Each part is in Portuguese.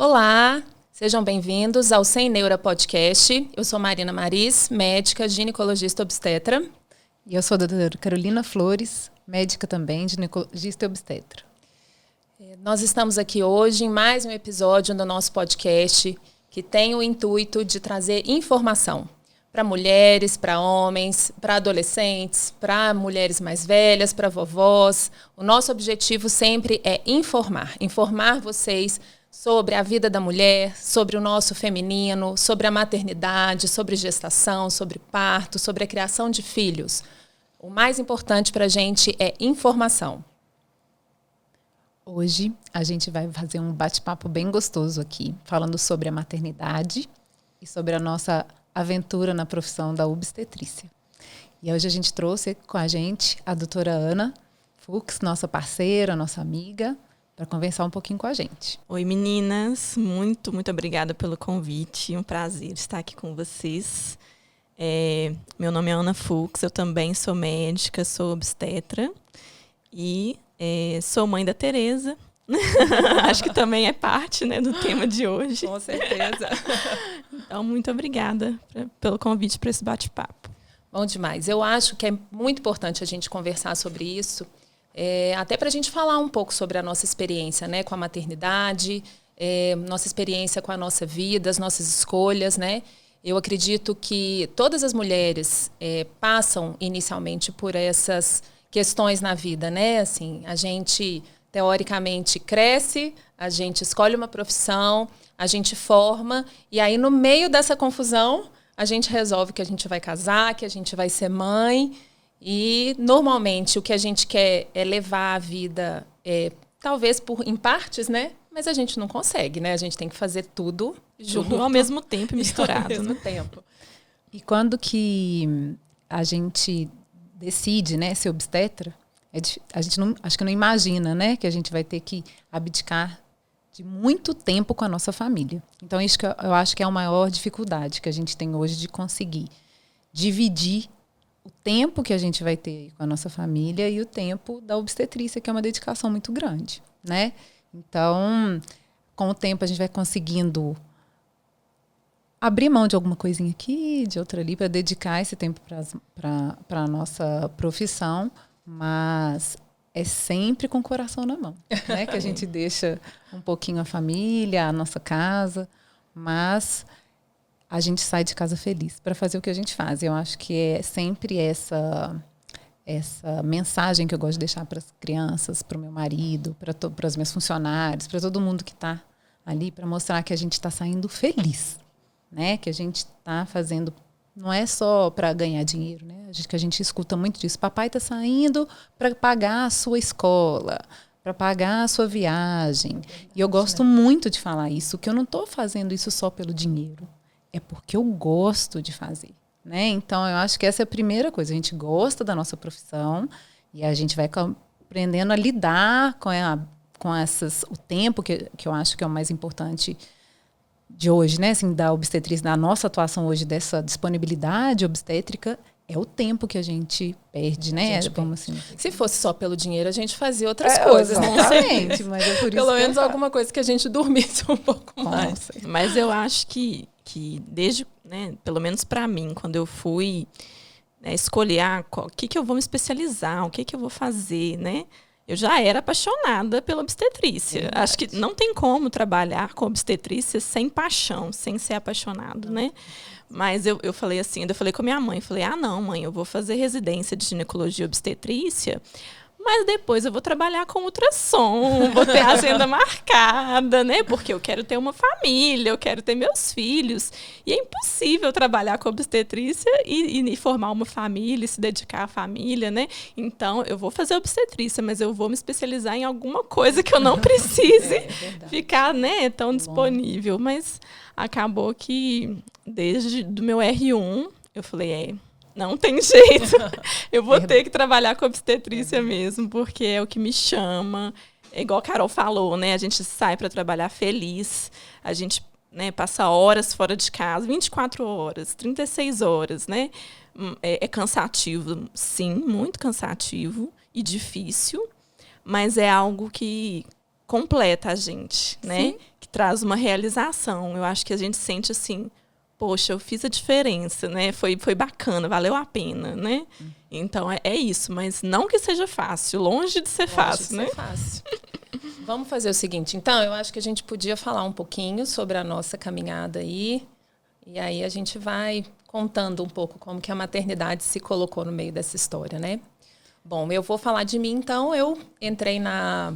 Olá, sejam bem-vindos ao Sem Neura Podcast. Eu sou Marina Maris, médica, ginecologista obstetra. E eu sou a doutora Carolina Flores, médica também, ginecologista e obstetra. Nós estamos aqui hoje em mais um episódio do nosso podcast que tem o intuito de trazer informação para mulheres, para homens, para adolescentes, para mulheres mais velhas, para vovós. O nosso objetivo sempre é informar vocês sobre a vida da mulher, sobre o nosso feminino, sobre a maternidade, sobre gestação, sobre parto, sobre a criação de filhos. O mais importante para a gente é informação. Hoje a gente vai fazer um bate-papo bem gostoso aqui, falando sobre a maternidade e sobre a nossa aventura na profissão da obstetrícia. E hoje a gente trouxe com a gente a doutora Ana Fux, nossa parceira, nossa amiga, para conversar um pouquinho com a gente. Oi, meninas. Muito obrigada pelo convite. Um prazer estar aqui com vocês. Meu nome é Ana Fux, eu também sou médica, sou obstetra e sou mãe da Tereza. Acho que também é parte, né, do tema de hoje. Com certeza. Então, muito obrigada pelo convite para esse bate-papo. Bom demais. Eu acho que é muito importante a gente conversar sobre isso, até para a gente falar um pouco sobre a nossa experiência, né, com a maternidade, nossa experiência com a nossa vida, as nossas escolhas, né? Eu acredito que todas as mulheres passam inicialmente por essas questões na vida, né? Assim, a gente teoricamente cresce, a gente escolhe uma profissão, a gente forma e aí no meio dessa confusão a gente resolve que a gente vai casar, que a gente vai ser mãe. E, normalmente, o que a gente quer é levar a vida, talvez em partes, né? Mas a gente não consegue, né? A gente tem que fazer tudo junto. Ao mesmo tempo, misturado. Ao mesmo tempo. E quando que a gente decide, né, ser obstetra, a gente acho que não imagina, né, que a gente vai ter que abdicar de muito tempo com a nossa família. Então, isso que eu acho que é a maior dificuldade que a gente tem hoje de conseguir dividir o tempo que a gente vai ter com a nossa família e o tempo da obstetrícia, que é uma dedicação muito grande, né? Então, com o tempo a gente vai conseguindo abrir mão de alguma coisinha aqui, de outra ali, para dedicar esse tempo para a nossa profissão, mas é sempre com o coração na mão, né? Que a gente deixa um pouquinho a família, a nossa casa, mas a gente sai de casa feliz para fazer o que a gente faz. Eu acho que é sempre essa mensagem que eu gosto de deixar para as crianças, para o meu marido, para os meus funcionários, para todo mundo que está ali, para mostrar que a gente está saindo feliz, né? Que a gente está fazendo, não é só para ganhar dinheiro, né? Que a gente escuta muito disso. Papai está saindo para pagar a sua escola, para pagar a sua viagem. E eu gosto muito de falar isso, que eu não estou fazendo isso só pelo dinheiro. É porque eu gosto de fazer, né? Então, eu acho que essa é a primeira coisa. A gente gosta da nossa profissão e a gente vai aprendendo a lidar com o tempo, que eu acho que é o mais importante de hoje, né? Assim, da obstetrícia, da nossa atuação hoje, dessa disponibilidade obstétrica, é o tempo que a gente perde, né? Assim. Se fosse só pelo dinheiro, a gente fazia outras coisas, exatamente, mas é por isso pelo menos alguma coisa que a gente dormisse um pouco mais. Mas eu acho que desde, né, pelo menos para mim, quando eu fui, né, escolher o que eu vou me especializar, o que eu vou fazer, né? Eu já era apaixonada pela obstetrícia. Acho que não tem como trabalhar com obstetrícia sem paixão, sem ser apaixonado, né? Mas eu falei assim, eu falei com a minha mãe, falei, não, mãe, eu vou fazer residência de ginecologia e obstetrícia, mas depois eu vou trabalhar com ultrassom, vou ter agenda marcada, né? Porque eu quero ter uma família, eu quero ter meus filhos. E é impossível trabalhar com obstetrícia e formar uma família, e se dedicar à família, né? Então, eu vou fazer obstetrícia, mas eu vou me especializar em alguma coisa que eu não precise ficar, né, tão disponível. Mas acabou que, desde do meu R1, eu falei, não tem jeito. Eu vou ter que trabalhar com obstetrícia mesmo, porque é o que me chama. É igual a Carol falou, né? A gente sai para trabalhar feliz. A gente, né, passa horas fora de casa, 24 horas, 36 horas, né? É cansativo, sim, muito cansativo e difícil, mas é algo que completa a gente, né? Sim. Que traz uma realização. Eu acho que a gente sente assim, poxa, eu fiz a diferença, né? Foi bacana, valeu a pena, né? Então, é isso. Mas não que seja fácil, longe de ser fácil, né? Ser fácil. Vamos fazer o seguinte. Então, eu acho que a gente podia falar um pouquinho sobre a nossa caminhada aí. E aí a gente vai contando um pouco como que a maternidade se colocou no meio dessa história, né? Bom, eu vou falar de mim, então. Eu entrei na...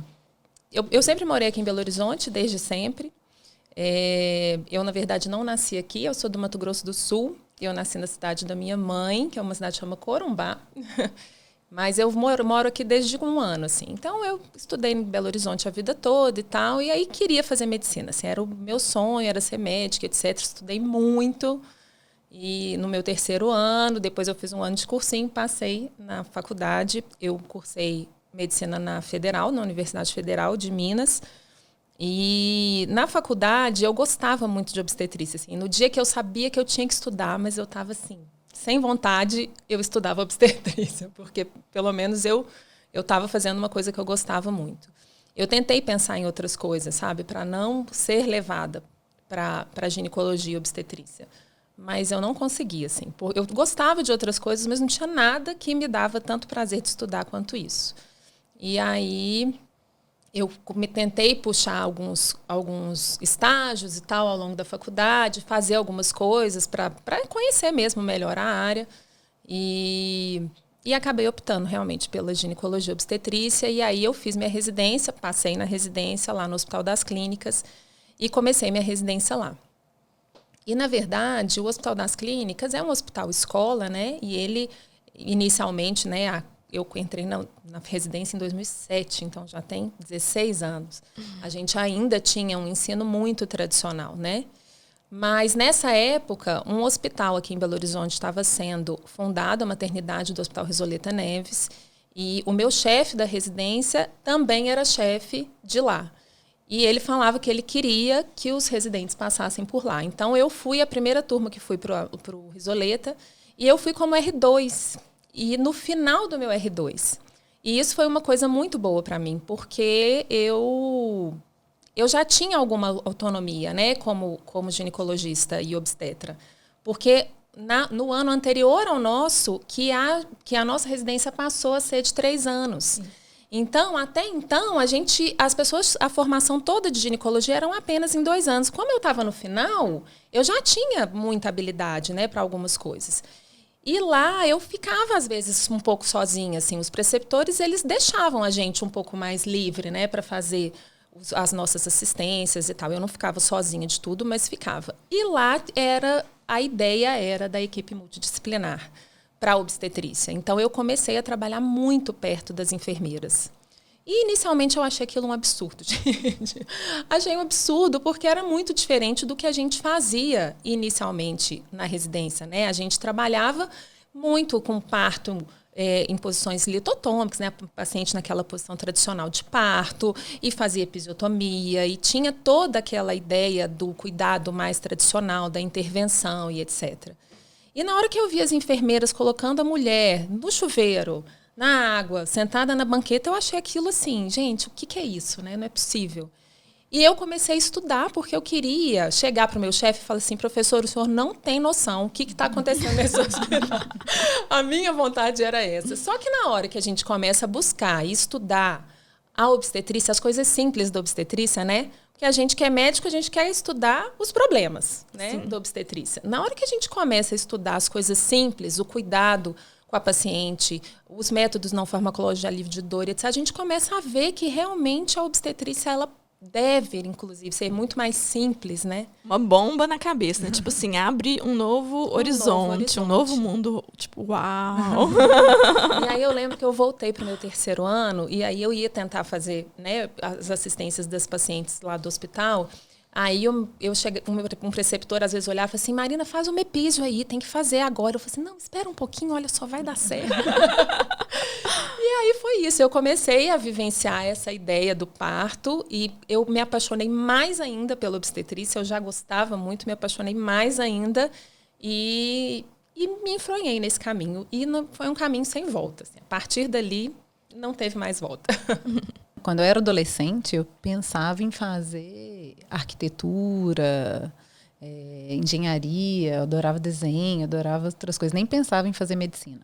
Eu sempre morei aqui em Belo Horizonte, desde sempre. Eu, na verdade, não nasci aqui. Eu sou do Mato Grosso do Sul. Eu nasci na cidade da minha mãe, que é uma cidade que chama Corumbá. Mas eu moro aqui desde 1 ano, assim. Então, eu estudei em Belo Horizonte a vida toda e tal. E aí, queria fazer medicina. Assim, era o meu sonho, era ser médica, etc. Estudei muito. E no meu 3º ano, depois eu fiz 1 ano de cursinho, passei na faculdade. Eu cursei medicina na Federal, na Universidade Federal de Minas. E na faculdade, eu gostava muito de obstetrícia. Assim. No dia que eu sabia que eu tinha que estudar, mas eu estava assim... sem vontade, eu estudava obstetrícia, porque pelo menos eu estava fazendo uma coisa que eu gostava muito. Eu tentei pensar em outras coisas, sabe, para não ser levada para ginecologia e obstetrícia, mas eu não conseguia, assim. Eu gostava de outras coisas, mas não tinha nada que me dava tanto prazer de estudar quanto isso. E aí eu tentei puxar alguns estágios e tal ao longo da faculdade, fazer algumas coisas para conhecer mesmo melhor a área. E acabei optando realmente pela ginecologia e obstetrícia. E aí eu fiz minha residência, passei na residência lá no Hospital das Clínicas e comecei minha residência lá. E, na verdade, o Hospital das Clínicas é um hospital escola, né? E ele, inicialmente, né, eu entrei na residência em 2007, então já tem 16 anos. A gente ainda tinha um ensino muito tradicional, né? Mas, nessa época, um hospital aqui em Belo Horizonte estava sendo fundado, a maternidade do Hospital Risoleta Neves, e o meu chefe da residência também era chefe de lá. E ele falava que ele queria que os residentes passassem por lá. Então, eu fui a primeira turma que fui para o Risoleta, e eu fui como R2. E no final do meu R2. E isso foi uma coisa muito boa para mim, porque eu já tinha alguma autonomia, né, como ginecologista e obstetra. Porque no ano anterior ao nosso, que a nossa residência passou a ser de 3 anos. Sim. Então, até então, a formação toda de ginecologia eram apenas em 2 anos. Como eu estava no final, eu já tinha muita habilidade, né, para algumas coisas. E lá eu ficava, às vezes, um pouco sozinha. Assim. Os preceptores, eles deixavam a gente um pouco mais livre, né, para fazer as nossas assistências e tal. Eu não ficava sozinha de tudo, mas ficava. E lá a ideia era da equipe multidisciplinar para a obstetrícia. Então, eu comecei a trabalhar muito perto das enfermeiras. E, inicialmente, eu achei aquilo um absurdo, gente. Achei um absurdo porque era muito diferente do que a gente fazia inicialmente na residência, né? A gente trabalhava muito com parto em posições litotômicas, né? O paciente naquela posição tradicional de parto, e fazia episiotomia, e tinha toda aquela ideia do cuidado mais tradicional, da intervenção e etc. E na hora que eu vi as enfermeiras colocando a mulher no chuveiro, na água, sentada na banqueta, eu achei aquilo assim, gente, o que é isso, né? Não é possível. E eu comecei a estudar porque eu queria chegar para o meu chefe e falar assim, professor, o senhor não tem noção o que está acontecendo nesse hospital. A minha vontade era essa. Só que na hora que a gente começa a buscar e estudar a obstetrícia, as coisas simples da obstetrícia, né? Porque a gente que é médico, a gente quer estudar os problemas, né, da obstetrícia. Na hora que a gente começa a estudar as coisas simples, o cuidado com a paciente, os métodos não farmacológicos de alívio de dor, etc., a gente começa a ver que realmente a obstetrícia, ela deve, inclusive, ser muito mais simples, né? Uma bomba na cabeça, né? Tipo assim, abre um novo horizonte, um novo mundo, tipo, uau! E aí eu lembro que eu voltei para o meu 3º ano, e aí eu ia tentar fazer, né, as assistências das pacientes lá do hospital. Aí eu cheguei, um preceptor às vezes olhava e falava assim, Marina, faz um epísio aí, tem que fazer agora. Eu falei assim, não, espera um pouquinho, olha só, vai dar certo. E aí foi isso, eu comecei a vivenciar essa ideia do parto e eu me apaixonei mais ainda pela obstetrícia, eu já gostava muito, me apaixonei mais ainda e me enfronhei nesse caminho. E foi um caminho sem volta. Assim. A partir dali, não teve mais volta. quando eu era adolescente, eu pensava em fazer arquitetura, engenharia, eu adorava desenho, adorava outras coisas. Nem pensava em fazer medicina.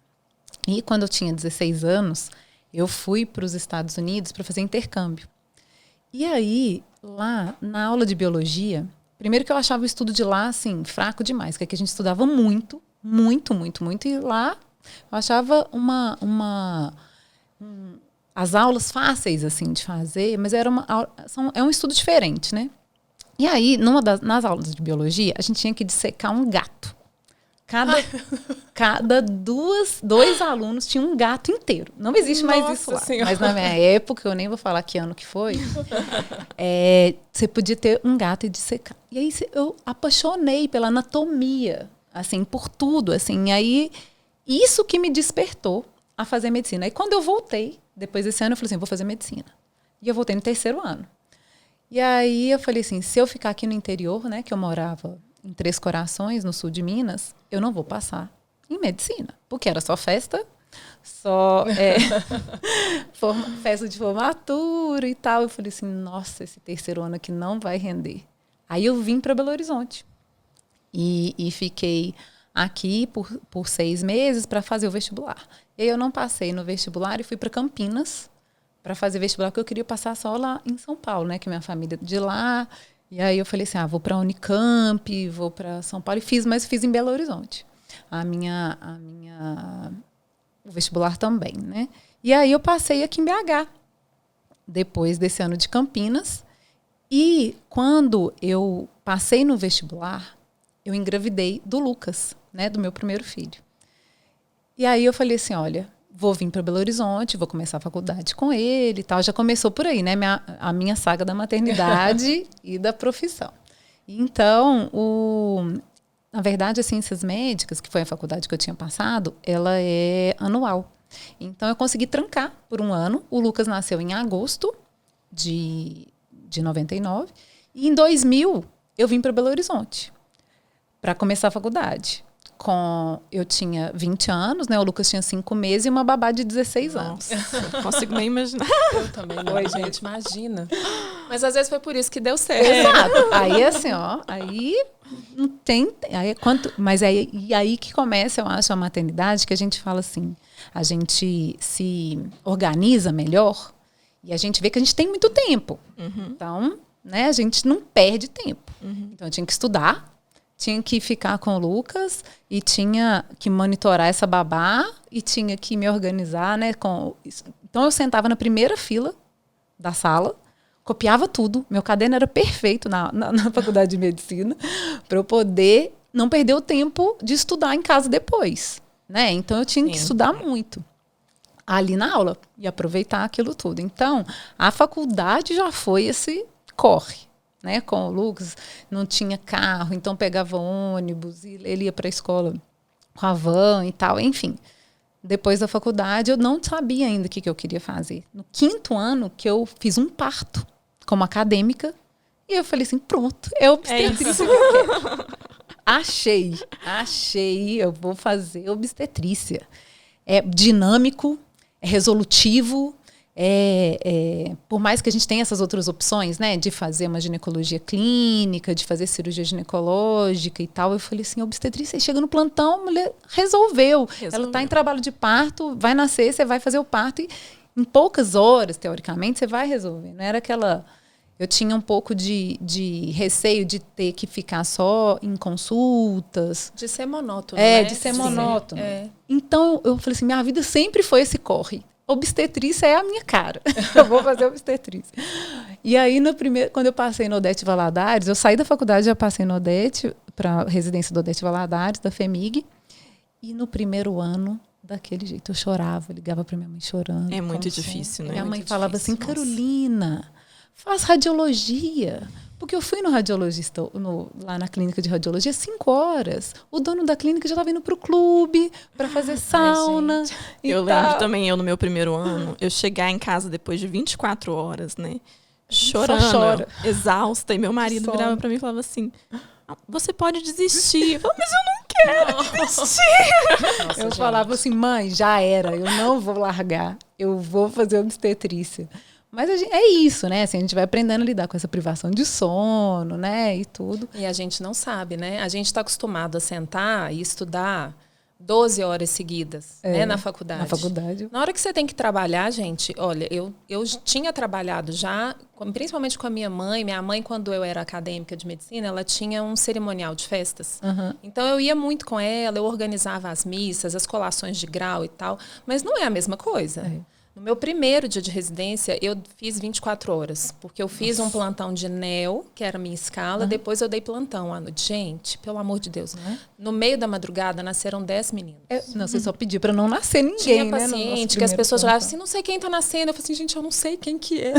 E quando eu tinha 16 anos, eu fui para os Estados Unidos para fazer intercâmbio. E aí, lá, na aula de biologia, primeiro que eu achava o estudo de lá, assim, fraco demais, que aqui a gente estudava muito, muito, muito, muito. E lá, eu achava as aulas fáceis, assim, de fazer, mas é um estudo diferente, né? E aí, nas aulas de biologia, a gente tinha que dissecar um gato. Cada dois alunos tinham um gato inteiro. Não existe mais isso lá. Senhora. Mas na minha época, eu nem vou falar que ano que foi, você podia ter um gato e dissecar. E aí eu apaixonei pela anatomia, assim, por tudo, assim. E aí, isso que me despertou a fazer medicina. Aí quando eu voltei, depois desse ano, eu falei assim, vou fazer medicina. E eu voltei no 3º ano. E aí eu falei assim, se eu ficar aqui no interior, né, que eu morava em Três Corações, no sul de Minas, eu não vou passar em medicina. Porque era só festa, festa de formatura e tal. Eu falei assim, nossa, esse 3º ano aqui não vai render. Aí eu vim para Belo Horizonte. E fiquei aqui por 6 meses para fazer o vestibular. E aí eu não passei no vestibular e fui para Campinas para fazer vestibular, porque eu queria passar só lá em São Paulo, né? Que minha família é de lá. E aí eu falei assim, vou para a Unicamp, vou para São Paulo. Mas fiz em Belo Horizonte. O vestibular também, né? E aí eu passei aqui em BH, depois desse ano de Campinas. E quando eu passei no vestibular, eu engravidei do Lucas, né? Do meu primeiro filho. E aí eu falei assim, olha, vou vir para Belo Horizonte, vou começar a faculdade com ele e tal. Já começou por aí, né? A minha saga da maternidade e da profissão. Então, na verdade, as ciências médicas, que foi a faculdade que eu tinha passado, ela é anual. Então, eu consegui trancar por 1 ano. O Lucas nasceu em agosto de 99. E em 2000, eu vim para Belo Horizonte para começar a faculdade. Eu tinha 20 anos, né? O Lucas tinha 5 meses e uma babá de 16 anos. Não consigo nem imaginar. Eu também não, gente, imagina. Mas às vezes foi por isso que deu certo. Exato. Aí assim, aí não tem... Mas aí que começa, eu acho, a maternidade, que a gente fala assim, a gente se organiza melhor e a gente vê que a gente tem muito tempo. Uhum. Então, né, a gente não perde tempo. Uhum. Então, eu tinha que estudar, tinha que ficar com o Lucas e tinha que monitorar essa babá e tinha que me organizar, né? Então, eu sentava na primeira fila da sala, copiava tudo. Meu caderno era perfeito na faculdade de medicina para eu poder não perder o tempo de estudar em casa depois, né? Então, eu tinha que estudar muito ali na aula e aproveitar aquilo tudo. Então, a faculdade já foi esse corre. Né, com o Lucas, não tinha carro, então pegava ônibus e ele ia para a escola com a van e tal, enfim. Depois da faculdade, eu não sabia ainda o que eu queria fazer. No 5º ano, que eu fiz um parto como acadêmica, e eu falei assim, pronto, é obstetrícia que eu quero. Achei, eu vou fazer obstetrícia. É dinâmico, é resolutivo, por mais que a gente tenha essas outras opções, né, de fazer uma ginecologia clínica, de fazer cirurgia ginecológica e tal, eu falei assim, obstetrícia, aí chega no plantão, a mulher resolveu. Ela está em trabalho de parto, vai nascer, você vai fazer o parto e em poucas horas, teoricamente, você vai resolver. Não era aquela... Eu tinha um pouco de receio de ter que ficar só em consultas. De ser monótono, né? De ser monótono. Então, eu falei assim, minha vida sempre foi esse corre. Obstetrícia é a minha cara. Eu vou fazer obstetrícia. E aí, quando eu passei no Odete Valadares, eu saí da faculdade, já passei no Odete, para a residência do Odete Valadares, da FEMIG. E no primeiro ano, daquele jeito, eu chorava, ligava para minha mãe chorando. É muito difícil, né? Minha mãe falava assim, Carolina, faz radiologia. Porque eu fui no radiologista, lá na clínica de radiologia, 5 horas. O dono da clínica já estava indo para o clube, para fazer sauna. Eu lembro também, eu no meu primeiro ano, eu chegar em casa depois de 24 horas, né? Chorando, exausta. E meu marido virava para mim e falava assim, você pode desistir. Eu falava, mas eu não quero desistir. Nossa, eu falava assim, mãe, já era, eu não vou largar. Eu vou fazer obstetrícia. Mas é isso, né? Assim, a gente vai aprendendo a lidar com essa privação de sono, né? E tudo. E a gente não sabe, né? A gente está acostumado a sentar e estudar 12 horas seguidas, né, na faculdade. Na faculdade. Na hora que você tem que trabalhar, gente, olha, eu tinha trabalhado já, principalmente com a minha mãe. Minha mãe, quando eu era acadêmica de medicina, ela tinha um cerimonial de festas. Então, eu ia muito com ela, eu organizava as missas, as colações de grau e tal. Mas não é a mesma coisa. No meu primeiro dia de residência, eu fiz 24 horas, porque eu fiz um plantão de NEO, que era a minha escala, depois eu dei plantão à noite. Gente, pelo amor de Deus, no meio da madrugada nasceram 10 meninos. Não, você só pediu para não nascer ninguém, tinha né? Paciente, que as pessoas falavam assim, não sei quem está nascendo. Eu falei assim, gente, eu não sei quem que é.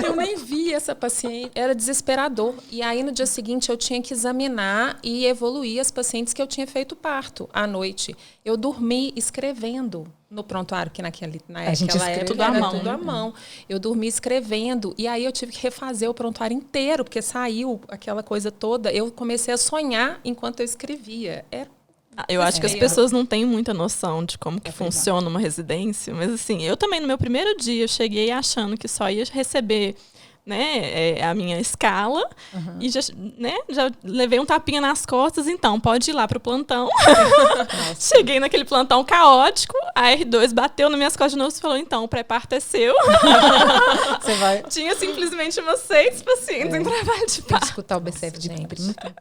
Eu nem vi essa paciente. Era desesperador. E aí, no dia seguinte, eu tinha que examinar e evoluir as pacientes que eu tinha feito parto à noite. Eu dormi escrevendo no prontuário, que naquela época tudo à mão, tudo à mão. Eu dormi escrevendo e aí eu tive que refazer o prontuário inteiro, porque saiu aquela coisa toda. Eu comecei a sonhar enquanto eu escrevia. Eu acho que as pessoas não têm muita noção de como que funciona uma residência, mas assim, eu também no meu primeiro dia eu cheguei achando que só ia receber, né, a minha escala e já levei um tapinha nas costas, então pode ir lá pro plantão. Cheguei naquele plantão caótico, a R2 bateu nas minhas costas de novo e falou, então, o pré-parto é seu. Você vai... Tinha simplesmente umas 6 pacientes em trabalho de Tem parto. que escutar o BCF de 30.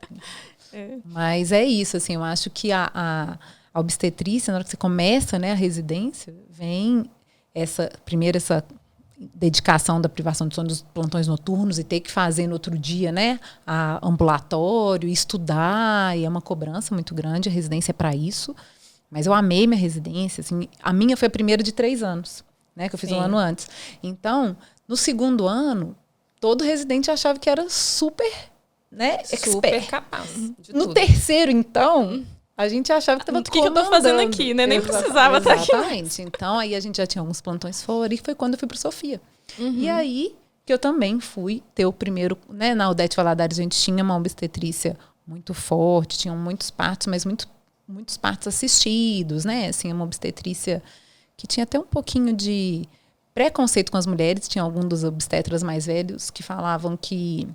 Mas é isso, assim, eu acho que a obstetrícia, na hora que você começa, né, a residência, vem essa dedicação da privação de sono dos plantões noturnos e ter que fazer no outro dia, né, ambulatório, estudar, e é uma cobrança muito grande, a residência é para isso. Mas eu amei minha residência, assim, a minha foi a primeira de 3 anos, né, que eu fiz um ano antes. Então, no segundo ano, todo residente achava que era super, né, super capaz. No terceiro, então, a gente achava que estava tudo. O que eu tô fazendo aqui, né? Nem precisava estar aqui. Exatamente. Então, aí a gente já tinha alguns plantões fora e foi quando eu fui para Sofia. E aí que eu também fui ter o primeiro, né? Na Odete Valadares a gente tinha uma obstetrícia muito forte, tinham muitos partos, mas muitos partos assistidos, né? Assim, uma obstetrícia que tinha até um pouquinho de preconceito com as mulheres. Tinha algum dos obstetras mais velhos que falavam que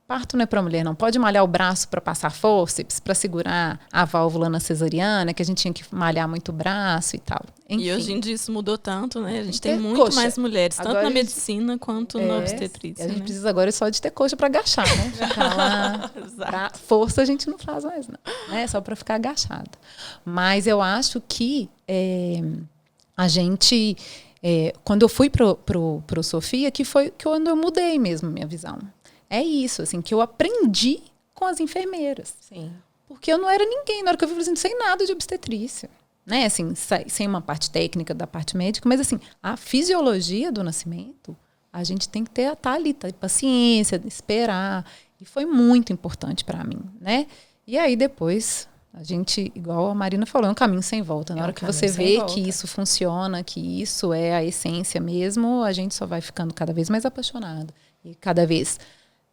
parto não é para mulher, não. Pode malhar o braço para passar fórceps, para segurar a válvula na cesariana, que a gente tinha que malhar muito o braço e tal. Enfim. E hoje em dia isso mudou tanto, né? A gente tem muito mais mulheres, tanto na medicina quanto na obstetrícia. A gente precisa agora só de ter coxa para agachar, né? Ficar lá. Pra força a gente não faz mais, não. Né? Só para ficar agachada. Mas eu acho que a gente... quando eu fui pro Sofia, que foi quando eu mudei mesmo minha visão. É isso, assim, que eu aprendi com as enfermeiras. Sim. Porque eu não era ninguém, na hora que eu vi, assim, sem nada de obstetrícia. Né? Assim, sem uma parte técnica da parte médica, mas assim, a fisiologia do nascimento, a gente tem que estar ali, ter paciência, esperar. E foi muito importante para mim, né? E aí depois, a gente, igual a Marina falou, é um caminho sem volta. Na hora que você vê que isso funciona, que isso é a essência mesmo, a gente só vai ficando cada vez mais apaixonado. E cada vez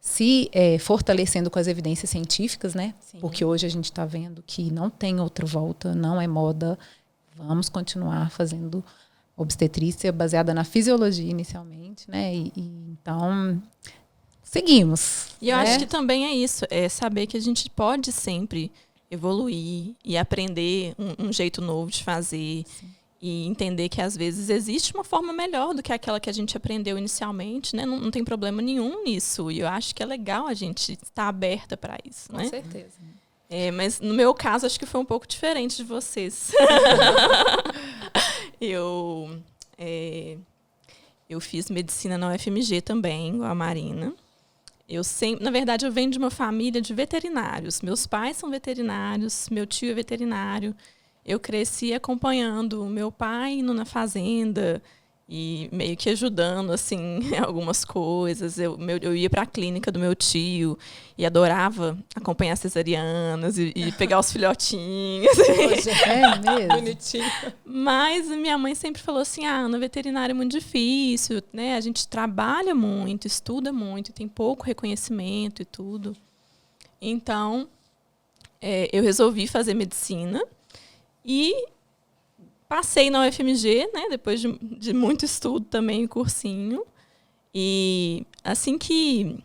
se fortalecendo com as evidências científicas, né? Sim. Porque hoje a gente está vendo que não tem outra volta, não é moda. Vamos continuar fazendo obstetrícia baseada na fisiologia inicialmente, né? Então, seguimos. E eu acho que também é isso, é saber que a gente pode sempre evoluir e aprender um jeito novo de fazer. Sim. E entender que, às vezes, existe uma forma melhor do que aquela que a gente aprendeu inicialmente, né? Não tem problema nenhum nisso. E eu acho que é legal a gente estar aberta para isso, né? Com certeza. Mas, no meu caso, acho que foi um pouco diferente de vocês. Eu fiz medicina na UFMG também, igual a Marina. Na verdade, eu venho de uma família de veterinários. Meus pais são veterinários, meu tio é veterinário. Eu cresci acompanhando o meu pai indo na fazenda e meio que ajudando, assim, algumas coisas. Eu ia para a clínica do meu tio e adorava acompanhar cesarianas e pegar os filhotinhos. Hoje é mesmo. Bonitinho. Mas minha mãe sempre falou assim, na veterinária é muito difícil, né? A gente trabalha muito, estuda muito, tem pouco reconhecimento e tudo. Então, eu resolvi fazer medicina. E passei na UFMG, né, depois de muito estudo também, cursinho. E assim que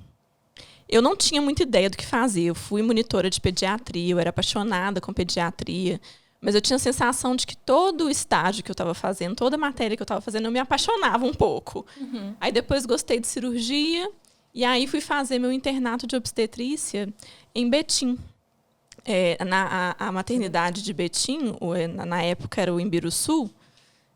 eu não tinha muita ideia do que fazer. Eu fui monitora de pediatria, eu era apaixonada com pediatria, mas eu tinha a sensação de que todo o estágio que eu estava fazendo, toda a matéria que eu estava fazendo, eu me apaixonava um pouco. Aí depois gostei de cirurgia, e aí fui fazer meu internato de obstetrícia em Betim. A maternidade de Betim, na época era o Imbiruçu,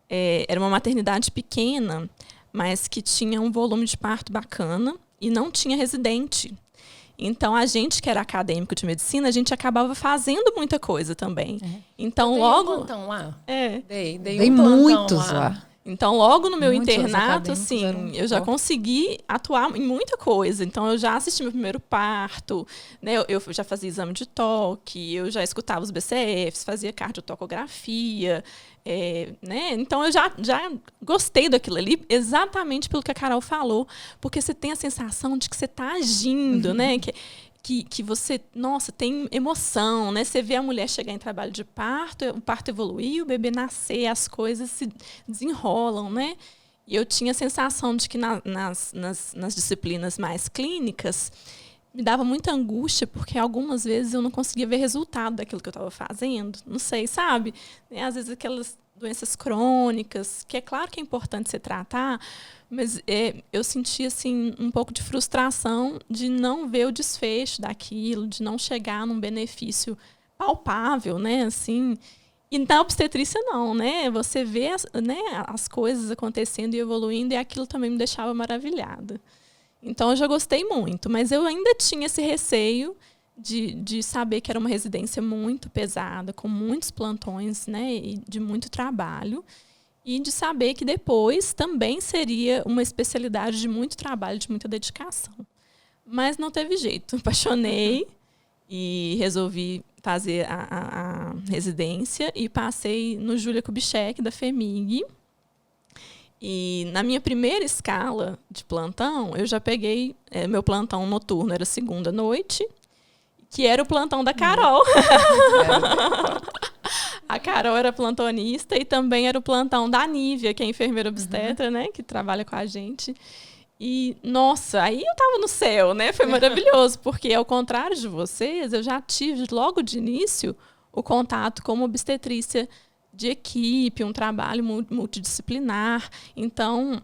era uma maternidade pequena, mas que tinha um volume de parto bacana e não tinha residente. Então, a gente que era acadêmico de medicina, a gente acabava fazendo muita coisa também. Então, logo... um plantão lá? Dei um muitos lá. Então, logo no meu Muitos internato, assim, eu já consegui atuar em muita coisa. Então, eu já assisti meu primeiro parto, né? Eu já fazia exame de toque, eu já escutava os BCFs, fazia cardiotocografia, né? Então, eu já gostei daquilo ali, exatamente pelo que a Carol falou, porque você tem a sensação de que você está agindo, né? Que você, nossa, tem emoção, né? Você vê a mulher chegar em trabalho de parto, o parto evoluir, o bebê nascer, as coisas se desenrolam, né? E eu tinha a sensação de que nas disciplinas mais clínicas me dava muita angústia, porque algumas vezes eu não conseguia ver resultado daquilo que eu estava fazendo. Não sei, sabe? Às vezes aquelas doenças crônicas, que é claro que é importante você tratar, mas eu sentia assim, um pouco de frustração de não ver o desfecho daquilo, de não chegar num benefício palpável, né? Assim, e na obstetrícia não, né? Você vê as coisas acontecendo e evoluindo, e aquilo também me deixava maravilhada. Então, eu já gostei muito, mas eu ainda tinha esse receio de saber que era uma residência muito pesada, com muitos plantões, né, e de muito trabalho, e de saber que depois também seria uma especialidade de muito trabalho, de muita dedicação. Mas não teve jeito. Apaixonei e resolvi fazer a residência e passei no Júlia Kubitschek, da FEMIG. E na minha primeira escala de plantão, eu já peguei... meu plantão noturno era segunda noite, que era o plantão da Carol. A Carol era plantonista e também era o plantão da Nívia, que é enfermeira obstetra, né, que trabalha com a gente. E, nossa, aí eu tava no céu, né? Foi maravilhoso, porque ao contrário de vocês, eu já tive logo de início o contato com uma obstetrícia de equipe, um trabalho multidisciplinar. Então,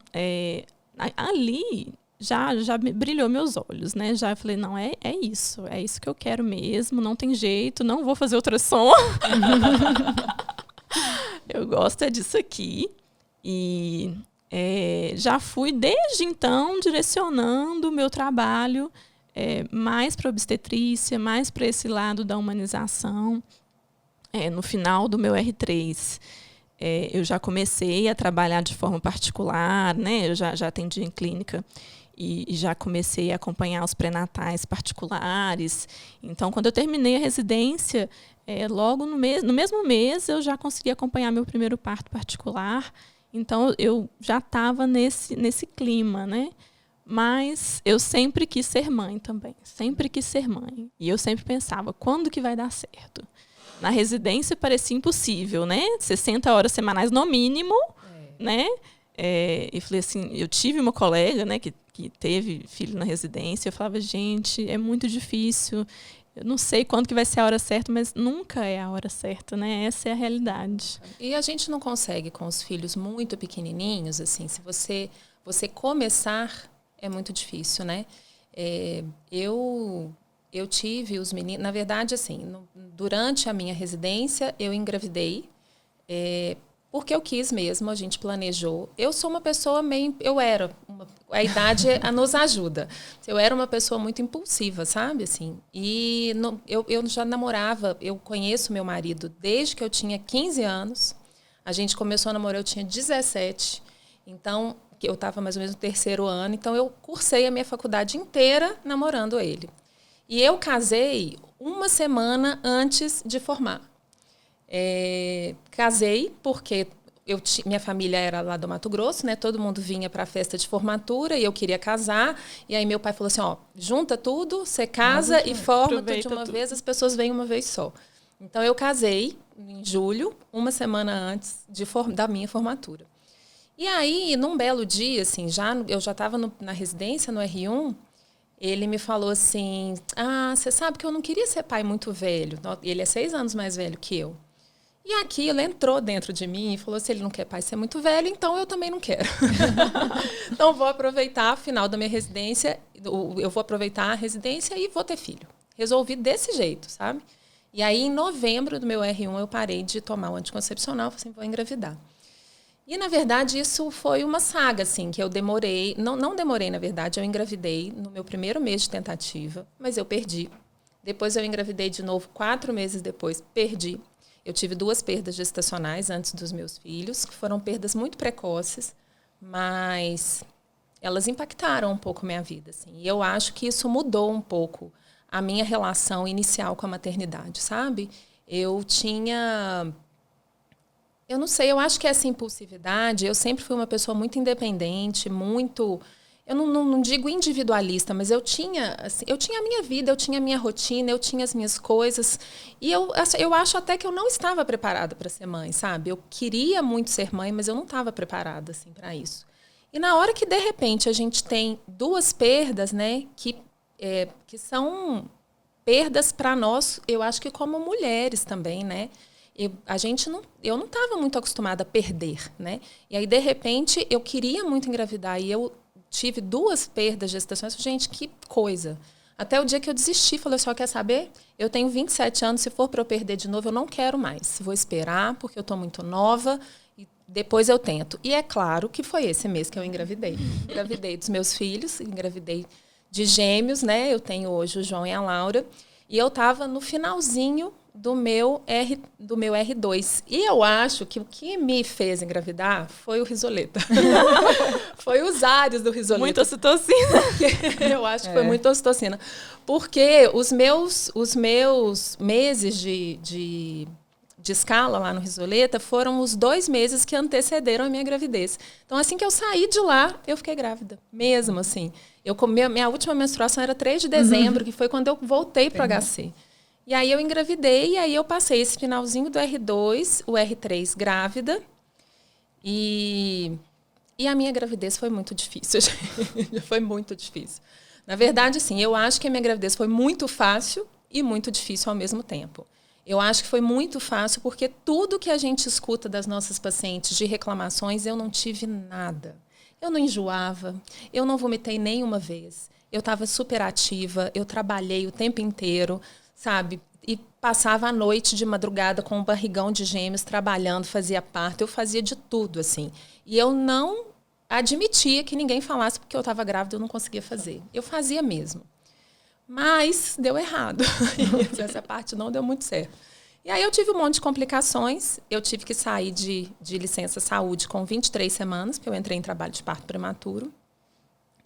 ali já brilhou meus olhos, né? Já falei, não, é isso que eu quero mesmo, não tem jeito, não vou fazer ultrassom. Eu gosto disso aqui. E já fui, desde então, direcionando o meu trabalho mais para obstetrícia, mais para esse lado da humanização. No final do meu R3, eu já comecei a trabalhar de forma particular, né? Eu já atendi em clínica e já comecei a acompanhar os pré-natais particulares. Então, quando eu terminei a residência, logo no mesmo mês, eu já consegui acompanhar meu primeiro parto particular. Então, eu já estava nesse clima, né? Mas eu sempre quis ser mãe também, sempre quis ser mãe. E eu sempre pensava, quando que vai dar certo? Na residência parecia impossível, né? 60 horas semanais no mínimo, né? E falei assim, eu tive uma colega, né, que teve filho na residência. Eu falava, gente, é muito difícil. Eu não sei quando que vai ser a hora certa, mas nunca é a hora certa, né? Essa é a realidade. E a gente não consegue com os filhos muito pequenininhos, assim, se você começar, é muito difícil, né? Eu tive os meninos... Na verdade, assim, durante a minha residência, eu engravidei, porque eu quis mesmo, a gente planejou. Eu sou uma pessoa meio... A idade nos ajuda. Eu era uma pessoa muito impulsiva, sabe? Assim, e eu já namorava, eu conheço meu marido desde que eu tinha 15 anos. A gente começou a namorar, eu tinha 17. Então, eu estava mais ou menos no 3º ano. Então, eu cursei a minha faculdade inteira namorando ele. E eu casei uma semana antes de formar. Casei porque minha família era lá do Mato Grosso, né? Todo mundo vinha para a festa de formatura e eu queria casar. E aí meu pai falou assim, junta tudo, você casa e forma tudo de uma vez, as pessoas vêm uma vez só. Então eu casei em julho, uma semana antes da minha formatura. E aí, num belo dia, assim, eu já estava na residência, no R1, ele me falou assim, você sabe que eu não queria ser pai muito velho. Ele é 6 anos mais velho que eu. E aquilo entrou dentro de mim e falou, se ele não quer pai ser muito velho, então eu também não quero. Então, vou aproveitar o final da minha residência, eu vou aproveitar a residência e vou ter filho. Resolvi desse jeito, sabe? E aí, em novembro do meu R1, eu parei de tomar o anticoncepcional, falei assim, vou engravidar. E, na verdade, isso foi uma saga, assim, que eu demorei. Não demorei, na verdade, eu engravidei no meu primeiro mês de tentativa, mas eu perdi. Depois eu engravidei de novo 4 meses depois, perdi. Eu tive 2 perdas gestacionais antes dos meus filhos, que foram perdas muito precoces, mas elas impactaram um pouco a minha vida, assim. E eu acho que isso mudou um pouco a minha relação inicial com a maternidade, sabe? Eu não sei, eu acho que essa impulsividade, eu sempre fui uma pessoa muito independente, muito... Eu não digo individualista, mas eu tinha a minha vida, eu tinha a minha rotina, eu tinha as minhas coisas. E eu acho até que eu não estava preparada para ser mãe, sabe? Eu queria muito ser mãe, mas eu não estava preparada assim, para isso. E na hora que, de repente, a gente tem 2 perdas, né, que são perdas para nós, eu acho que como mulheres também, né? Eu não estava muito acostumada a perder, né? E aí, de repente, eu queria muito engravidar e eu tive 2 perdas gestacionais. Gente, que coisa. Até o dia que eu desisti, falei, só quer saber? Eu tenho 27 anos, se for para eu perder de novo, eu não quero mais. Vou esperar, porque eu estou muito nova e depois eu tento. E é claro que foi esse mês que eu engravidei. Engravidei dos meus filhos, engravidei de gêmeos, né? Eu tenho hoje o João e a Laura. E eu estava no finalzinho do meu R2. E eu acho que o que me fez engravidar foi o Risoleta. Foi os ares do Risoleta. Muita ocitocina. Eu acho que foi muita ocitocina. Porque os meus meses de escala lá no Risoleta foram os 2 meses que antecederam a minha gravidez. Então, assim que eu saí de lá, eu fiquei grávida. Mesmo assim. Minha última menstruação era 3 de dezembro, que foi quando eu voltei para o HC. E aí eu engravidei, e aí eu passei esse finalzinho do R2, o R3 grávida. E a minha gravidez foi muito difícil, gente. Foi muito difícil. Na verdade, assim, eu acho que a minha gravidez foi muito fácil e muito difícil ao mesmo tempo. Eu acho que foi muito fácil porque tudo que a gente escuta das nossas pacientes de reclamações, eu não tive nada. Eu não enjoava, eu não vomitei nenhuma vez. Eu estava super ativa, eu trabalhei o tempo inteiro, sabe? E passava a noite de madrugada com um barrigão de gêmeos, trabalhando, fazia parto. Eu fazia de tudo, assim. E eu não admitia que ninguém falasse porque eu estava grávida, eu não conseguia fazer. Eu fazia mesmo. Mas deu errado. Essa parte não deu muito certo. E aí eu tive um monte de complicações. Eu tive que sair de licença saúde com 23 semanas, porque eu entrei em trabalho de parto prematuro.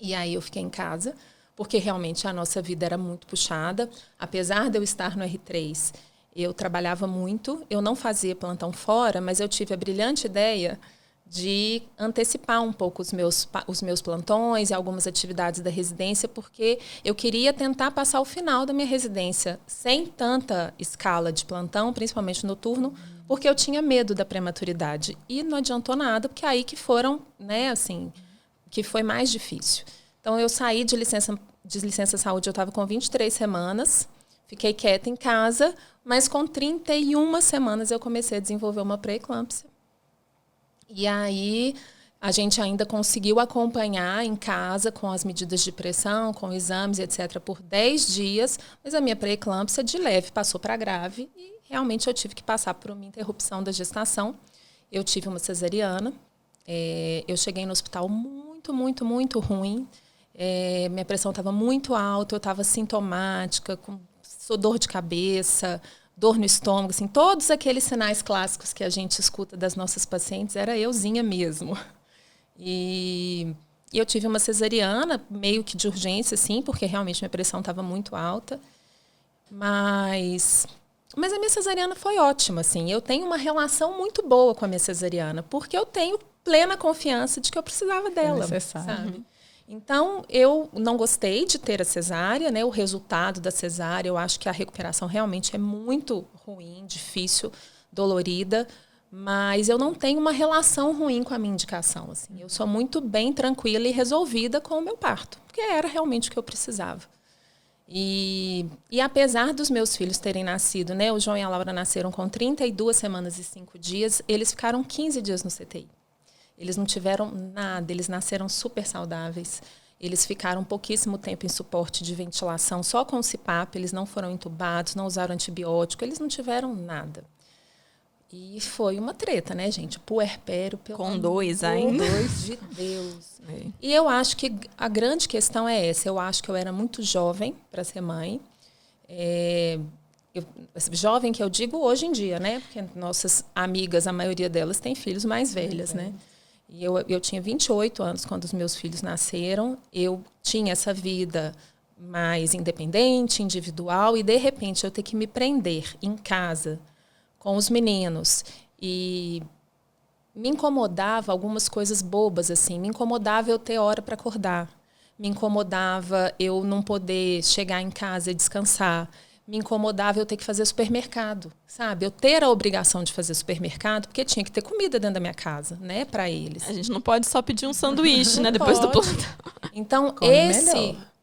E aí eu fiquei em casa, porque realmente a nossa vida era muito puxada. Apesar de eu estar no R3, eu trabalhava muito. Eu não fazia plantão fora, mas eu tive a brilhante ideia de antecipar um pouco os meus plantões e algumas atividades da residência, porque eu queria tentar passar o final da minha residência sem tanta escala de plantão, principalmente noturno, porque eu tinha medo da prematuridade. E não adiantou nada, porque aí que foram, né, assim, que foi mais difícil. Então, eu saí de licença saúde, eu estava com 23 semanas, fiquei quieta em casa, mas com 31 semanas eu comecei a desenvolver uma pré-eclâmpsia. E aí a gente ainda conseguiu acompanhar em casa com as medidas de pressão, com exames, etc., por 10 dias, mas a minha pré-eclâmpsia de leve passou para grave e realmente eu tive que passar por uma interrupção da gestação. Eu tive uma cesariana, eu cheguei no hospital muito, muito, muito ruim, minha pressão estava muito alta, eu estava sintomática, com dor de cabeça, dor no estômago, assim, todos aqueles sinais clássicos que a gente escuta das nossas pacientes, era euzinha mesmo. E eu tive uma cesariana, meio que de urgência, assim, porque realmente minha pressão estava muito alta. Mas a minha cesariana foi ótima, assim. Eu tenho uma relação muito boa com a minha cesariana, porque eu tenho plena confiança de que eu precisava dela, sabe? Então, eu não gostei de ter a cesárea, né? O resultado da cesárea, eu acho que a recuperação realmente é muito ruim, difícil, dolorida, Mas eu não tenho uma relação ruim com a minha indicação. Assim. Eu sou muito bem tranquila e resolvida com o meu parto, porque era realmente o que eu precisava. E apesar dos meus filhos terem nascido, né, o João e a Laura nasceram com 32 semanas e 5 dias, eles ficaram 15 dias no CTI. Eles não tiveram nada, eles nasceram super saudáveis. Eles ficaram pouquíssimo tempo em suporte de ventilação, só com o CPAP, eles não foram entubados, não usaram antibiótico, eles não tiveram nada. E foi uma treta, né, gente? Puerpério, pelo com 2 ainda. 2 de Deus. É. E eu acho que a grande questão é essa. Eu acho que eu era muito jovem para ser mãe. Jovem que eu digo hoje em dia, né? Porque nossas amigas, a maioria delas tem filhos mais velhas, né? E eu tinha 28 anos quando os meus filhos nasceram. Eu tinha essa vida mais independente, individual, e de repente eu ter que me prender em casa com os meninos. E me incomodava algumas coisas bobas, assim. Me incomodava eu ter hora para acordar. Me incomodava eu não poder chegar em casa e descansar. Me incomodava eu ter que fazer supermercado, sabe? Eu ter a obrigação de fazer supermercado, porque tinha que ter comida dentro da minha casa, né, para eles. A gente não pode só pedir um sanduíche, né, depois do plantão. Então,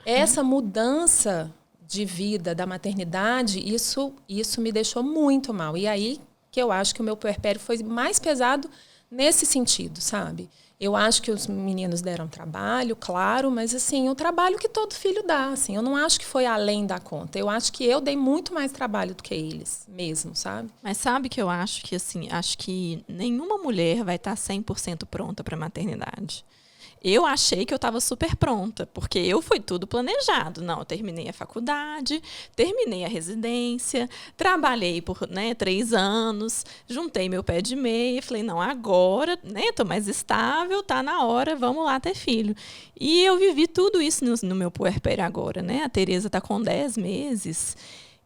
essa mudança de vida da maternidade, isso me deixou muito mal. E aí que eu acho que o meu puerpério foi mais pesado nesse sentido, sabe? Eu acho que os meninos deram trabalho, claro, mas assim, o trabalho que todo filho dá, assim, eu não acho que foi além da conta. Eu acho que eu dei muito mais trabalho do que eles mesmo, sabe? Mas sabe que eu acho que assim, acho que nenhuma mulher vai estar 100% pronta para a maternidade. Eu achei que eu estava super pronta, porque eu fui tudo planejado. Não, eu terminei a faculdade, terminei a residência, trabalhei por 3 anos, juntei meu pé de meia, falei, não, agora, estou mais estável, tá na hora, vamos lá ter filho. E eu vivi tudo isso no meu puerpério agora, né? A Tereza está com 10 meses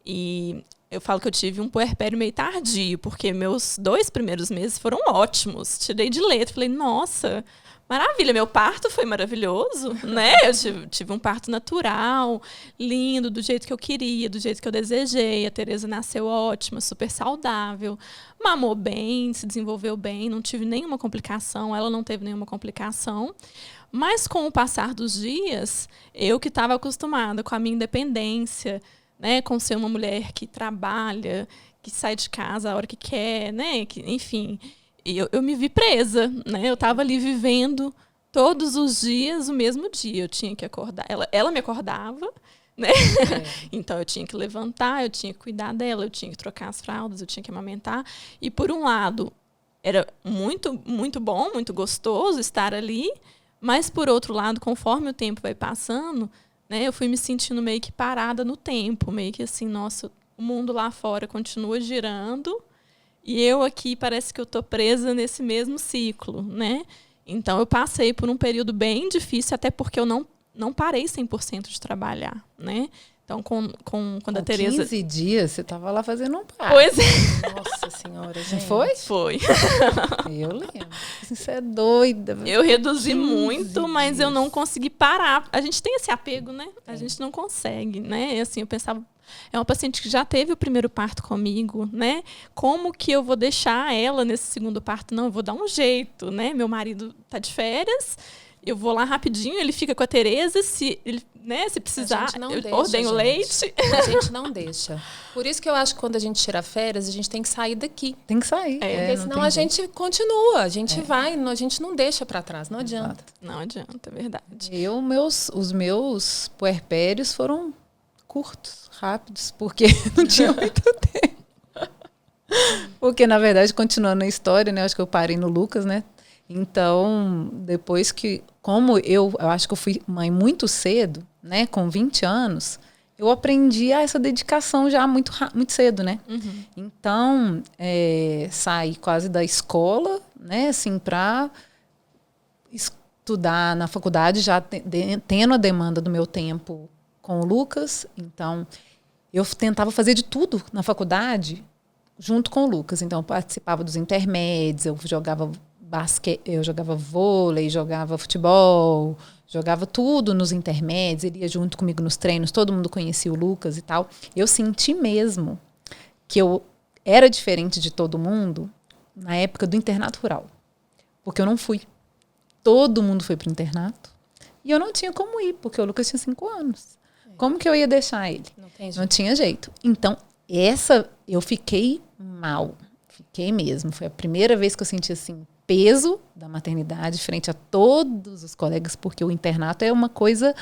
e eu falo que eu tive um puerpério meio tardio, porque meus 2 primeiros meses foram ótimos. Tirei de letra, falei, nossa, maravilha, meu parto foi maravilhoso, né? Eu tive um parto natural, lindo, do jeito que eu queria, do jeito que eu desejei. A Tereza nasceu ótima, super saudável, mamou bem, se desenvolveu bem, não tive nenhuma complicação, ela não teve nenhuma complicação. Mas com o passar dos dias, eu que estava acostumada com a minha independência, né, com ser uma mulher que trabalha, que sai de casa a hora que quer, né, enfim... E eu me vi presa, né? Eu estava ali vivendo todos os dias o mesmo dia. Eu tinha que acordar. Ela me acordava, né? Então eu tinha que levantar, eu tinha que cuidar dela, eu tinha que trocar as fraldas, eu tinha que amamentar. E por um lado, era muito, muito bom, muito gostoso estar ali. Mas por outro lado, conforme o tempo vai passando, né, eu fui me sentindo meio que parada no tempo, meio que assim, nossa, o mundo lá fora continua girando. E eu aqui parece que eu estou presa nesse mesmo ciclo, né? Então, eu passei por um período bem difícil, até porque eu não parei 100% de trabalhar, né? Então, quando a Tereza... 15 dias, você estava lá fazendo um parto. Pois é. Nossa Senhora, gente. Foi? Foi. Eu lembro. Você é doida. Eu reduzi muito, mas eu não consegui parar. A gente tem esse apego, né? A gente não consegue, né? Assim, eu pensava... É uma paciente que já teve o primeiro parto comigo, né? Como que eu vou deixar ela nesse segundo parto? Não, eu vou dar um jeito, né? Meu marido está de férias, eu vou lá rapidinho, ele fica com a Tereza, se precisar, eu ordenho leite. A gente não deixa. Por isso que eu acho que quando a gente tira férias, a gente tem que sair daqui. Tem que sair. Porque senão a gente continua, a gente vai, a gente não deixa para trás, não adianta. Não adianta, é verdade. Os meus puerpérios foram curtos, rápidos, porque não tinha muito tempo. Porque, na verdade, continuando a história, né, eu acho que eu parei no Lucas, né? Então, depois que... Como eu acho que eu fui mãe muito cedo, né? Com 20 anos, eu aprendi essa dedicação já muito cedo, né? Uhum. Então, saí quase da escola, né? Assim, para estudar na faculdade, já tendo a demanda do meu tempo com o Lucas. Então, eu tentava fazer de tudo na faculdade junto com o Lucas. Então, eu participava dos intermédios, eu jogava basquete, eu jogava vôlei, jogava futebol, jogava tudo nos intermédios, ele ia junto comigo nos treinos, todo mundo conhecia o Lucas e tal. Eu senti mesmo que eu era diferente de todo mundo na época do internato rural. Porque eu não fui. Todo mundo foi para o internato. E eu não tinha como ir, porque o Lucas tinha 5 anos. Como que eu ia deixar ele? Não tinha jeito. Então, eu fiquei mal. Fiquei mesmo. Foi a primeira vez que eu senti assim, peso da maternidade frente a todos os colegas, porque o internato é uma coisa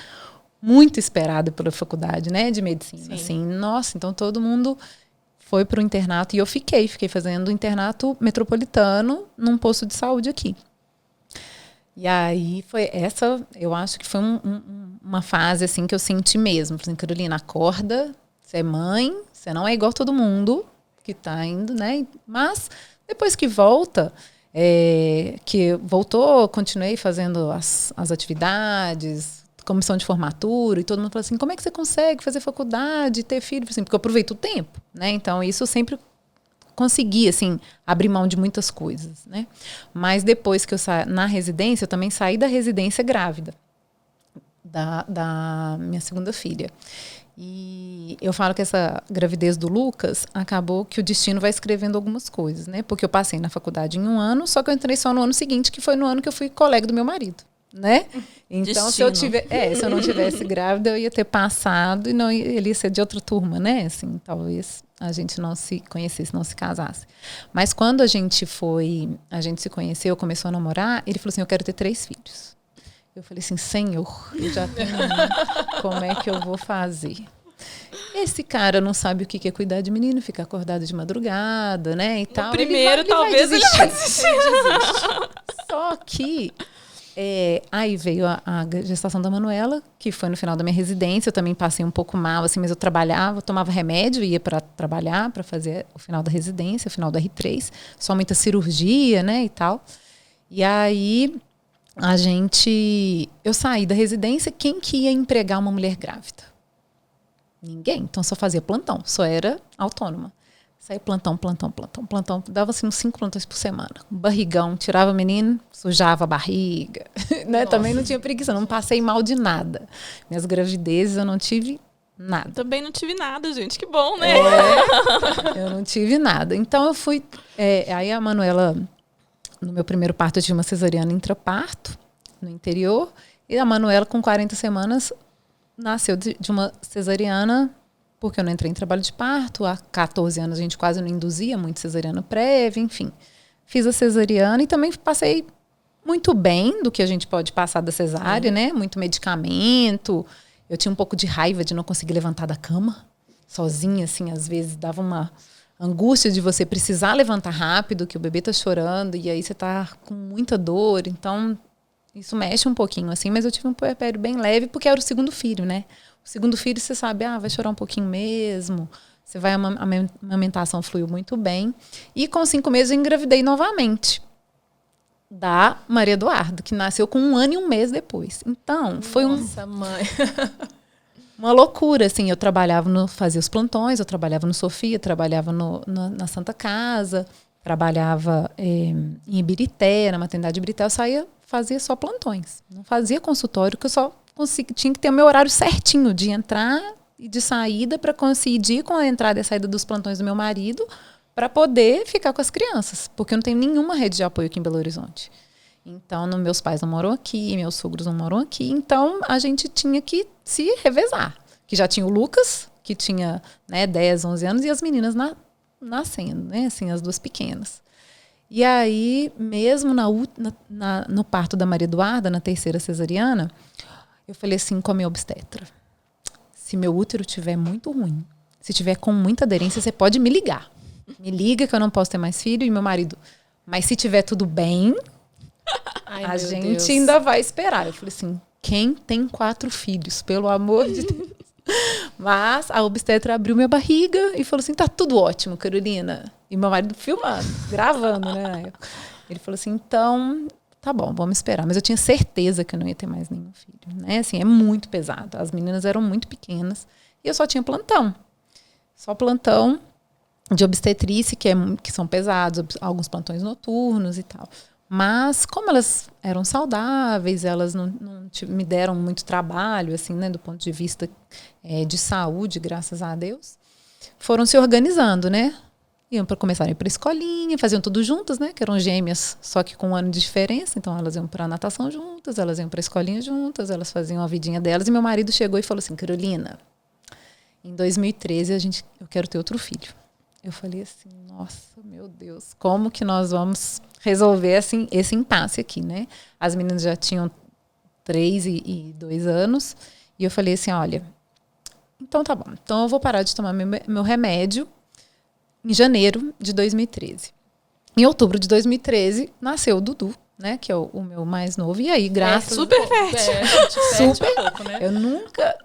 muito esperada pela faculdade, né, de medicina. Assim, nossa, então todo mundo foi para o internato e eu fiquei fazendo internato metropolitano num posto de saúde aqui. E aí eu acho que foi uma fase assim que eu senti mesmo. Assim, Carolina, acorda, você é mãe, você não é igual todo mundo que está indo, né? Mas depois que volta, continuei fazendo as atividades, comissão de formatura, e todo mundo falou assim, como é que você consegue fazer faculdade, ter filho? Assim, porque eu aproveito o tempo, né? Então, isso eu sempre consegui, assim, abrir mão de muitas coisas, né? Mas depois que eu saí na residência, eu também saí da residência grávida da minha segunda filha. E eu falo que essa gravidez do Lucas acabou que o destino vai escrevendo algumas coisas, né? Porque eu passei na faculdade em 1 ano, só que eu entrei só no ano seguinte, que foi no ano que eu fui colega do meu marido, né? Então, se eu não tivesse grávida, eu ia ter passado e ele ia ser de outra turma, né? Assim, talvez a gente não se conhecesse, não se casasse. Mas quando a gente se conheceu, começou a namorar, ele falou assim, eu quero ter 3 filhos. Eu falei assim, Senhor, eu já tenho um, como é que eu vou fazer? Esse cara não sabe o que é cuidar de menino, ficar acordado de madrugada, né, e tal. Primeiro, talvez ele vai desistir. Só que aí veio a gestação da Manuela, que foi no final da minha residência. Eu também passei um pouco mal, assim, mas eu trabalhava, tomava remédio, ia para trabalhar, para fazer o final da residência, o final do R3, só muita cirurgia, né, e tal. E aí eu saí da residência, quem que ia empregar uma mulher grávida? Ninguém. Então só fazia plantão, só era autônoma. Saí plantão, dava assim uns 5 plantões por semana. Barrigão, tirava o menino, sujava a barriga. Né? Também não tinha preguiça, não passei mal de nada. Minhas gravidezes eu não tive nada. Também não tive nada, gente, que bom, né? Eu não tive nada. Então eu fui... aí a Manuela, no meu primeiro parto, eu tive uma cesariana intraparto, no interior. E a Manuela, com 40 semanas, nasceu de uma cesariana, porque eu não entrei em trabalho de parto. Há 14 anos a gente quase não induzia muito cesariana prévia, enfim. Fiz a cesariana e também passei muito bem do que a gente pode passar da cesárea, né? Muito medicamento. Eu tinha um pouco de raiva de não conseguir levantar da cama sozinha, assim, às vezes dava uma angústia de você precisar levantar rápido, que o bebê tá chorando e aí você tá com muita dor. Então, isso mexe um pouquinho, assim, mas eu tive um puerpério bem leve, porque era o segundo filho, né? O segundo filho, você sabe, vai chorar um pouquinho mesmo, você vai, a amamentação fluiu muito bem. E com 5 meses eu engravidei novamente da Maria Eduarda, que nasceu com 1 ano e 1 mês depois. Então, foi Nossa, mãe. uma loucura, assim. Eu fazia os plantões, eu trabalhava no Sofia, trabalhava na Santa Casa, trabalhava em Ibirité, na maternidade de Ibirité. Eu fazia só plantões. Não fazia consultório, que eu só tinha que ter o meu horário certinho de entrar e de saída para coincidir com a entrada e a saída dos plantões do meu marido para poder ficar com as crianças, porque eu não tenho nenhuma rede de apoio aqui em Belo Horizonte. Então, meus pais não moram aqui, meus sogros não moram aqui, então a gente tinha que se revezar. Que já tinha o Lucas, que tinha 10, 11 anos, e as meninas nascendo, né? Assim, as 2 pequenas. E aí, mesmo no parto da Maria Eduarda, na 3ª cesariana, eu falei assim com a minha obstetra: se meu útero estiver muito ruim, se tiver com muita aderência, você pode me ligar. Me liga que eu não posso ter mais filho. E meu marido: mas se tiver tudo bem, a gente ainda vai esperar. Eu falei assim, quem tem 4 filhos, pelo amor de Deus. Mas a obstetra abriu minha barriga e falou assim, tá tudo ótimo, Carolina. E meu marido filmando, gravando, né? Ele falou assim, então, tá bom, vamos esperar. Mas eu tinha certeza que eu não ia ter mais nenhum filho, né? Assim, é muito pesado. As meninas eram muito pequenas e eu só tinha plantão. Só plantão de obstetrícia, que são pesados, alguns plantões noturnos e tal. Mas, como elas eram saudáveis, elas não me deram muito trabalho, assim, né, do ponto de vista de saúde, graças a Deus, foram se organizando, né? iam para começar a ir para a escolinha, faziam tudo juntas, né? Que eram gêmeas, só que com um ano de diferença. Então elas iam para a natação juntas, elas iam para a escolinha juntas, elas faziam a vidinha delas. E meu marido chegou e falou assim: Carolina, em 2013 eu quero ter outro filho. Eu falei assim: nossa, meu Deus, como que nós vamos resolver assim, esse impasse aqui, né? As meninas já tinham 3 e 2 anos. E eu falei assim: olha, então tá bom. Então eu vou parar de tomar meu remédio em janeiro de 2013. Em outubro de 2013, nasceu o Dudu, né? Que é o meu mais novo. E aí, graças... super fértil. Super. Pouco, né? Eu nunca...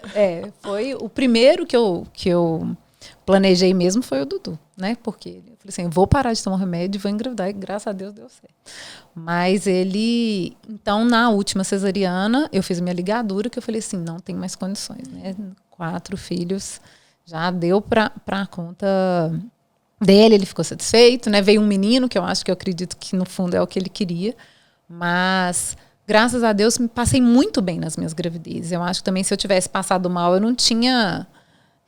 foi o primeiro que eu planejei mesmo foi o Dudu, né? Porque eu falei assim, eu vou parar de tomar remédio e vou engravidar. E graças a Deus deu certo. Mas ele... Então, na última cesariana, eu fiz minha ligadura, que eu falei assim, não tem mais condições, né? 4 filhos, já deu pra conta dele, ele ficou satisfeito, né? Veio um menino, que eu acredito que no fundo é o que ele queria, mas graças a Deus me passei muito bem nas minhas gravidezes. Eu acho que também se eu tivesse passado mal, eu não tinha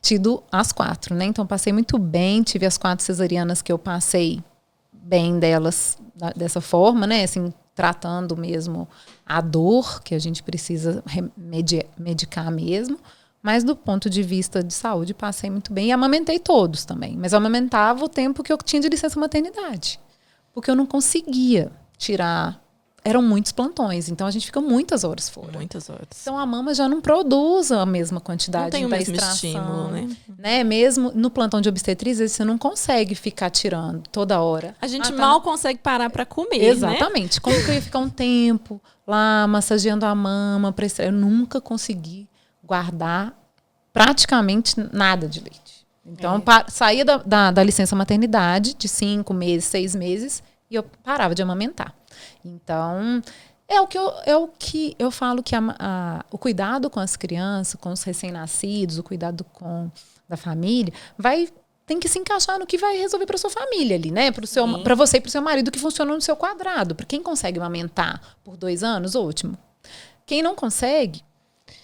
tido as 4, né? Então passei muito bem, tive as 4 cesarianas que eu passei bem delas dessa forma, né? Assim, tratando mesmo a dor, que a gente precisa medicar mesmo. Mas do ponto de vista de saúde, passei muito bem. E amamentei todos também. Mas eu amamentava o tempo que eu tinha de licença maternidade. Porque eu não conseguia tirar... Eram muitos plantões. Então, a gente fica muitas horas fora. Muitas horas. Então, a mama já não produz a mesma quantidade não tem o da mesmo extração. estímulo, né? Mesmo no plantão de obstetrícia, você não consegue ficar tirando toda hora. A gente mal consegue parar para comer, exatamente. Né? Como que eu ia ficar um tempo lá massageando a mama? Eu nunca consegui guardar praticamente nada de leite. Então, saía da licença maternidade de 5 meses, 6 meses, e eu parava de amamentar. Então, é o que eu falo que o cuidado com as crianças, com os recém-nascidos, o cuidado da família, tem que se encaixar no que vai resolver para sua família ali, né? Para você e para o seu marido, que funciona no seu quadrado. Para quem consegue amamentar por 2 anos, ótimo. Quem não consegue,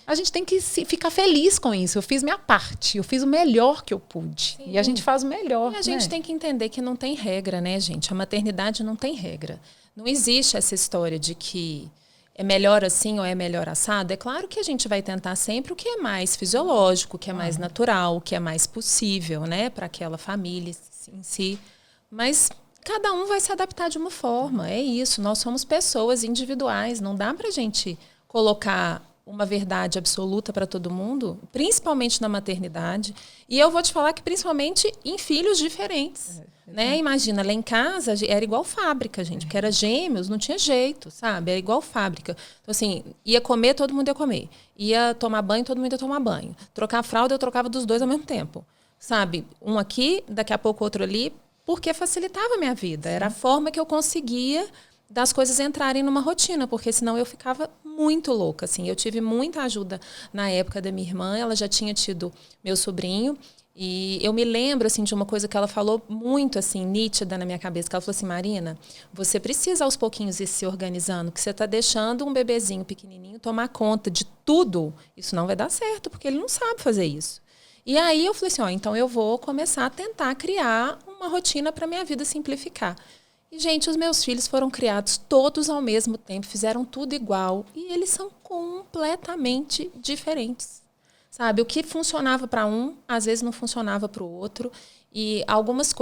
a gente tem que ficar feliz com isso. Eu fiz minha parte, eu fiz o melhor que eu pude. Sim. E a gente faz o melhor. E a gente tem que entender que não tem regra, né, gente? A maternidade não tem regra. Não existe essa história de que é melhor assim ou é melhor assado. É claro que a gente vai tentar sempre o que é mais fisiológico, o que é mais natural, o que é mais possível, né, para aquela família em si. Mas cada um vai se adaptar de uma forma. É isso. Nós somos pessoas individuais. Não dá para a gente colocar uma verdade absoluta para todo mundo, principalmente na maternidade. E eu vou te falar que principalmente em filhos diferentes. Né? Imagina, lá em casa era igual fábrica, gente, porque era gêmeos, não tinha jeito, sabe? Era igual fábrica. Então, assim, ia comer, todo mundo ia comer. Ia tomar banho, todo mundo ia tomar banho. Trocar fralda, eu trocava dos 2 ao mesmo tempo. Sabe? Um aqui, daqui a pouco outro ali, porque facilitava a minha vida. Era a forma que eu conseguia das coisas entrarem numa rotina, porque senão eu ficava muito louca, assim. Eu tive muita ajuda na época da minha irmã, ela já tinha tido meu sobrinho, e eu me lembro, assim, de uma coisa que ela falou muito, assim, nítida na minha cabeça, que ela falou assim, Marina, você precisa aos pouquinhos ir se organizando, que você está deixando um bebezinho pequenininho tomar conta de tudo, isso não vai dar certo, porque ele não sabe fazer isso. E aí eu falei assim, então eu vou começar a tentar criar uma rotina para minha vida simplificar. E, gente, os meus filhos foram criados todos ao mesmo tempo, fizeram tudo igual. E eles são completamente diferentes. Sabe? O que funcionava para um, às vezes não funcionava para o outro. E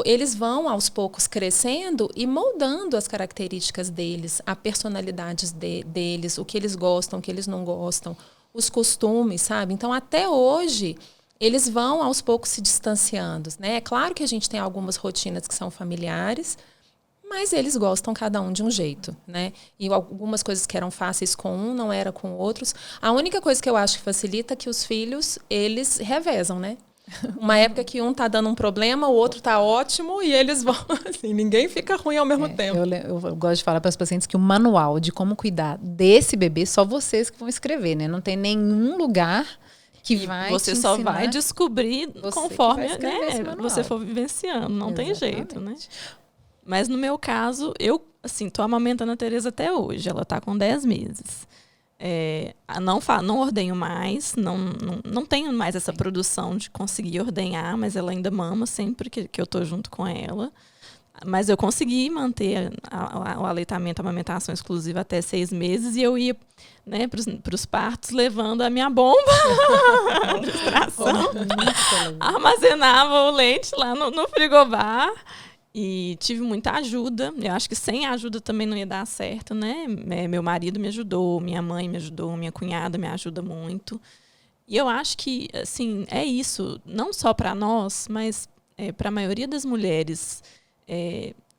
eles vão, aos poucos, crescendo e moldando as características deles, a personalidade deles, o que eles gostam, o que eles não gostam, os costumes, sabe? Então, até hoje, eles vão, aos poucos, se distanciando. Né? É claro que a gente tem algumas rotinas que são familiares, mas eles gostam cada um de um jeito, né? E algumas coisas que eram fáceis com um, não era com outros. A única coisa que eu acho que facilita é que os filhos, eles revezam, né? Uma época que um tá dando um problema, o outro tá ótimo e eles vão, assim, ninguém fica ruim ao mesmo tempo. Eu gosto de falar para os pacientes que o manual de como cuidar desse bebê, só vocês que vão escrever, né? Não tem nenhum lugar que vai você te só ensinar, vai descobrir conforme, né, você for vivenciando, não tem jeito, né? Mas no meu caso, eu, assim, tô amamentando a Tereza até hoje. Ela tá com 10 meses. não ordenho mais, não tenho mais essa produção de conseguir ordenhar, mas ela ainda mama sempre que eu tô junto com ela. Mas eu consegui manter o aleitamento, a amamentação exclusiva até 6 meses, e eu ia, né, para os partos levando a minha bomba de extração. Armazenava o leite lá no frigobar. E tive muita ajuda. Eu acho que sem ajuda também não ia dar certo, né? Meu marido me ajudou, minha mãe me ajudou, minha cunhada me ajuda muito. E eu acho que, assim, é isso. Não só para nós, mas para a maioria das mulheres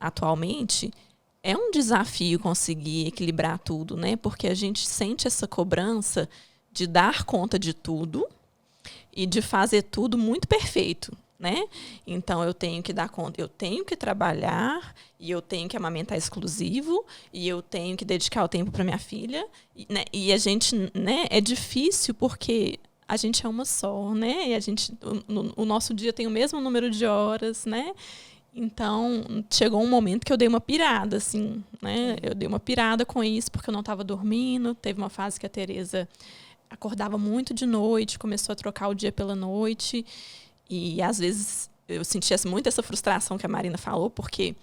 atualmente, é um desafio conseguir equilibrar tudo, né? Porque a gente sente essa cobrança de dar conta de tudo e de fazer tudo muito perfeito. Né? Então eu tenho que dar conta, eu tenho que trabalhar, e eu tenho que amamentar exclusivo, e eu tenho que dedicar o tempo para minha filha, né? E a gente, né, é difícil porque a gente é uma só, né? E o nosso dia tem o mesmo número de horas, né? Então chegou um momento que eu dei uma pirada, assim, né? Eu dei uma pirada com isso porque eu não estava dormindo. Teve uma fase que a Tereza acordava muito de noite, começou a trocar o dia pela noite. E, às vezes, eu sentia muito essa frustração que a Marina falou, porque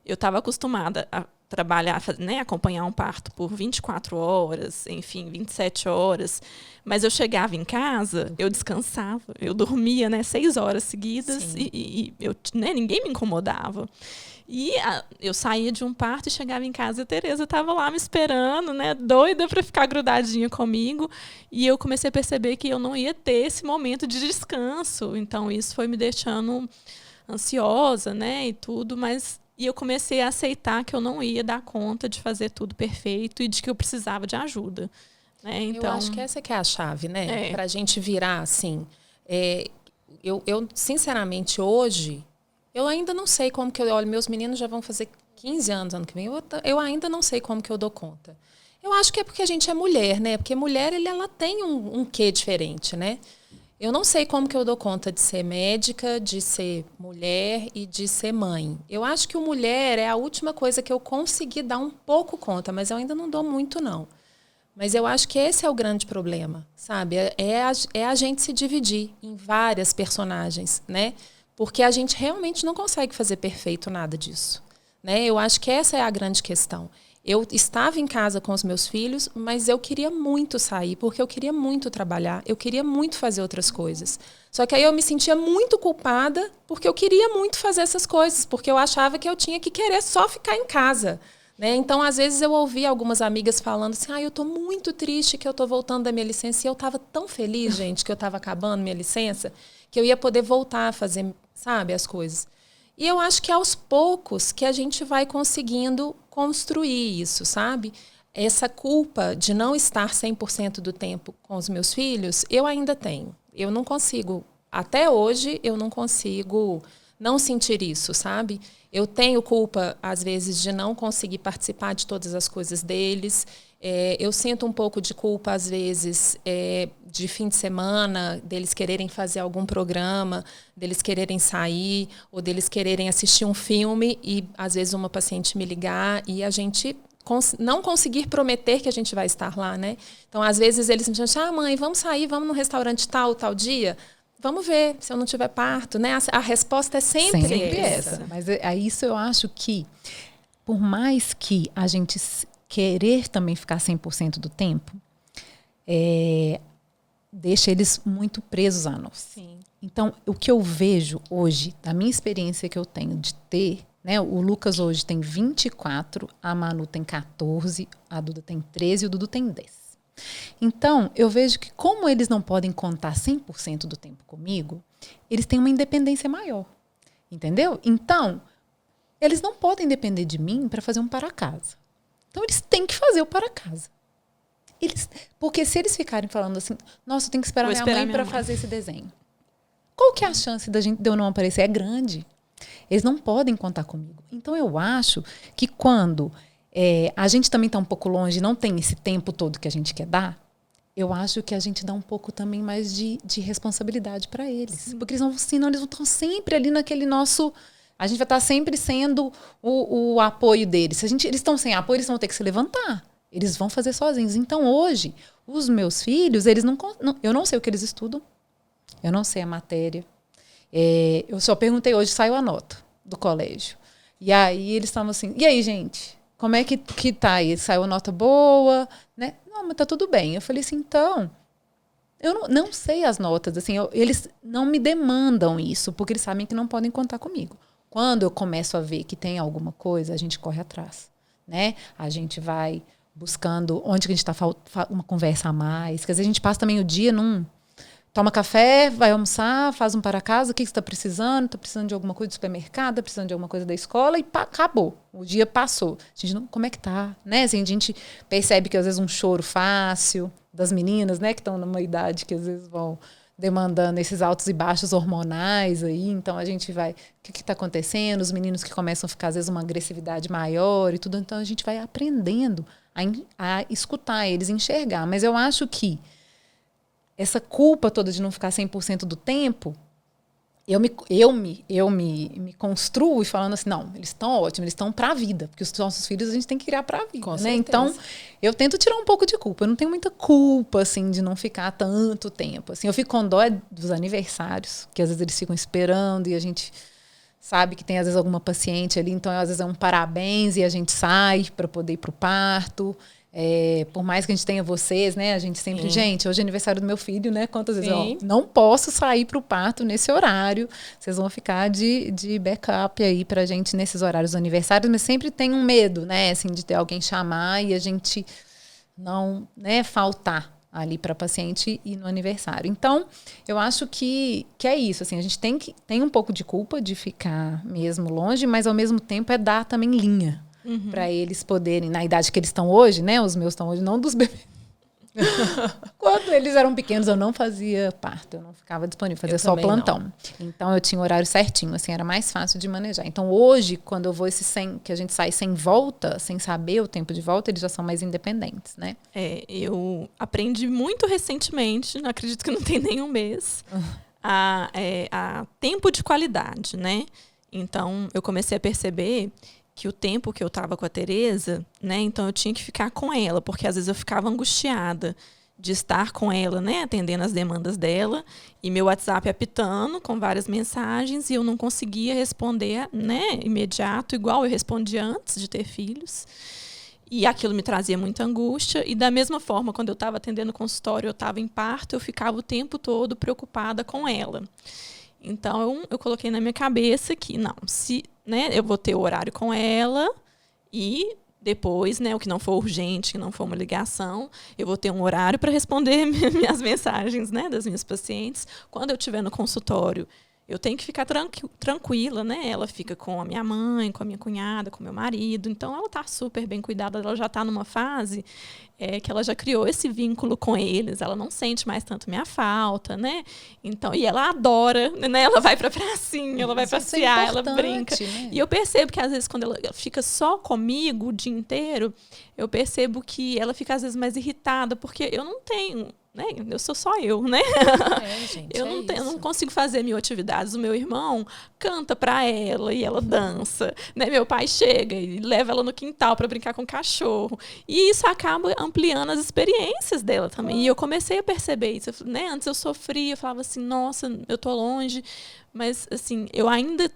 eu estava acostumada a trabalhar, né, acompanhar um parto por 24 horas, enfim, 27 horas. Mas eu chegava em casa, eu descansava, eu dormia, né, 6 horas seguidas e eu, né, ninguém me incomodava. E eu saía de um parto e chegava em casa e a Tereza estava lá me esperando, né, doida para ficar grudadinha comigo. E eu comecei a perceber que eu não ia ter esse momento de descanso. Então, isso foi me deixando ansiosa, né, e tudo. E eu comecei a aceitar que eu não ia dar conta de fazer tudo perfeito e de que eu precisava de ajuda. Né? Então, eu acho que essa que é a chave, né? Para a gente virar, assim... Eu, sinceramente, hoje... Eu ainda não sei como que eu... Olha, meus meninos já vão fazer 15 anos ano que vem. Eu ainda não sei como que eu dou conta. Eu acho que é porque a gente é mulher, né? Porque mulher, ela tem um quê diferente, né? Eu não sei como que eu dou conta de ser médica, de ser mulher e de ser mãe. Eu acho que o mulher é a última coisa que eu consegui dar um pouco conta, mas eu ainda não dou muito, não. Mas eu acho que esse é o grande problema, sabe? É a gente se dividir em várias personagens, né? Porque a gente realmente não consegue fazer perfeito nada disso, né? Eu acho que essa é a grande questão. Eu estava em casa com os meus filhos, mas eu queria muito sair, porque eu queria muito trabalhar, eu queria muito fazer outras coisas. Só que aí eu me sentia muito culpada, porque eu queria muito fazer essas coisas, porque eu achava que eu tinha que querer só ficar em casa. Né? Então, às vezes, eu ouvia algumas amigas falando assim, eu estou muito triste que eu estou voltando da minha licença. E eu estava tão feliz, gente, que eu estava acabando minha licença, que eu ia poder voltar a fazer, sabe, as coisas. E eu acho que aos poucos que a gente vai conseguindo construir isso, sabe? Essa culpa de não estar 100% do tempo com os meus filhos, eu ainda tenho. Eu não consigo, até hoje, eu não consigo não sentir isso, sabe? Eu tenho culpa, às vezes, de não conseguir participar de todas as coisas deles. Eu sinto um pouco de culpa, às vezes, de fim de semana, deles quererem fazer algum programa, deles quererem sair, ou deles quererem assistir um filme e, às vezes, uma paciente me ligar e a gente não conseguir prometer que a gente vai estar lá, né? Então, às vezes, eles me chamam, mãe, vamos sair, vamos no restaurante tal dia. Vamos ver, se eu não tiver parto, né? A resposta é sempre essa. Mas isso eu acho que, por mais que a gente querer também ficar 100% do tempo, deixa eles muito presos a nós. Sim. Então, o que eu vejo hoje, da minha experiência que eu tenho de ter, né? O Lucas hoje tem 24, a Manu tem 14, a Duda tem 13 e o Dudu tem 10. Então, eu vejo que como eles não podem contar 100% do tempo comigo, eles têm uma independência maior. Entendeu? Então, eles não podem depender de mim para fazer um para casa. Então, eles têm que fazer o para casa. Porque se eles ficarem falando assim, nossa, eu tenho que esperar minha mãe para fazer esse desenho. Qual que é a chance de eu não aparecer? É grande. Eles não podem contar comigo. Então, eu acho que quando... a gente também está um pouco longe, não tem esse tempo todo que a gente quer dar, eu acho que a gente dá um pouco também mais de responsabilidade para eles. Sim. Porque senão eles vão estar sempre ali naquele nosso... A gente vai estar sempre sendo o apoio deles. Se eles estão sem apoio, eles vão ter que se levantar. Eles vão fazer sozinhos. Então, hoje, os meus filhos, eu não sei o que eles estudam. Eu não sei a matéria. Eu só perguntei hoje, saiu a nota do colégio. E aí, eles estavam assim, e aí, gente? Como é que tá aí? Saiu a nota boa? Né? Não, mas tá tudo bem. Eu falei assim, então... Eu não sei as notas, assim, eles não me demandam isso, porque eles sabem que não podem contar comigo. Quando eu começo a ver que tem alguma coisa, a gente corre atrás, né? A gente vai buscando onde que a gente está uma conversa a mais. Quer dizer, a gente passa também o dia toma café, vai almoçar, faz um para casa, o que você está precisando? Está precisando de alguma coisa do supermercado, está precisando de alguma coisa da escola e acabou. O dia passou. A gente como é que tá? Né? Assim, a gente percebe que às vezes um choro fácil das meninas, né, que estão numa idade que às vezes vão demandando esses altos e baixos hormonais aí, então a gente vai, o que está acontecendo? Os meninos que começam a ficar às vezes uma agressividade maior e tudo, então a gente vai aprendendo a escutar eles, enxergar. Mas eu acho que essa culpa toda de não ficar 100% do tempo, eu me construo e falando assim, não, eles estão ótimos, eles estão para a vida, porque os nossos filhos a gente tem que criar para a vida, né? Então, eu tento tirar um pouco de culpa. Eu não tenho muita culpa, assim, de não ficar tanto tempo. Assim, eu fico com dó dos aniversários, que às vezes eles ficam esperando e a gente sabe que tem, às vezes, alguma paciente ali, então, às vezes, é um parabéns e a gente sai para poder ir para o parto. Por mais que a gente tenha vocês, né? A gente sempre, gente, hoje é aniversário do meu filho, né? Quantas vezes? Não posso sair para o parto nesse horário. Vocês vão ficar de backup aí pra gente nesses horários do aniversário, mas sempre tem um medo, né? Assim, de ter alguém chamar e a gente não, né, faltar ali para paciente e no aniversário. Então, eu acho que é isso, assim, a gente tem um pouco de culpa de ficar mesmo longe, mas ao mesmo tempo é dar também linha. Para eles poderem, na idade que eles estão hoje, né? Os meus estão hoje, não dos bebês. Quando eles eram pequenos, eu não fazia parto, eu não ficava disponível, fazia só plantão. Não. Então, eu tinha o horário certinho, assim, era mais fácil de manejar. Então, hoje, quando eu vou que a gente sai sem volta, sem saber o tempo de volta, eles já são mais independentes, né? Eu aprendi muito recentemente, não acredito que não tem nenhum mês, a tempo de qualidade, né? Então, eu comecei a perceber que o tempo que eu estava com a Tereza, né, então eu tinha que ficar com ela, porque às vezes eu ficava angustiada de estar com ela, né, atendendo as demandas dela, e meu WhatsApp apitando com várias mensagens, e eu não conseguia responder, né, imediato, igual eu respondia antes de ter filhos. E aquilo me trazia muita angústia, e da mesma forma, quando eu estava atendendo o consultório, eu estava em parto, eu ficava o tempo todo preocupada com ela. Então, eu coloquei na minha cabeça que, não, né, eu vou ter o horário com ela e depois, né, o que não for urgente, que não for uma ligação, eu vou ter um horário para responder minhas mensagens, né, das minhas pacientes. Quando eu estiver no consultório, eu tenho que ficar tranquila, né? Ela fica com a minha mãe, com a minha cunhada, com o meu marido. Então, ela está super bem cuidada. Ela já está numa fase que ela já criou esse vínculo com eles. Ela não sente mais tanto minha falta, né? Então, e ela adora, né? Ela vai para a pracinha, ela vai passear, ela brinca. Né? E eu percebo que, às vezes, quando ela fica só comigo o dia inteiro, eu percebo que ela fica, às vezes, mais irritada, porque eu não tenho... né? Eu sou só eu, né? Gente, eu não consigo fazer mil atividades. O meu irmão canta para ela e ela dança, né? Meu pai chega e leva ela no quintal para brincar com o cachorro. E isso acaba ampliando as experiências dela também. E eu comecei a perceber isso, né? Antes eu sofria, eu falava assim, nossa, eu tô longe, mas assim, eu ainda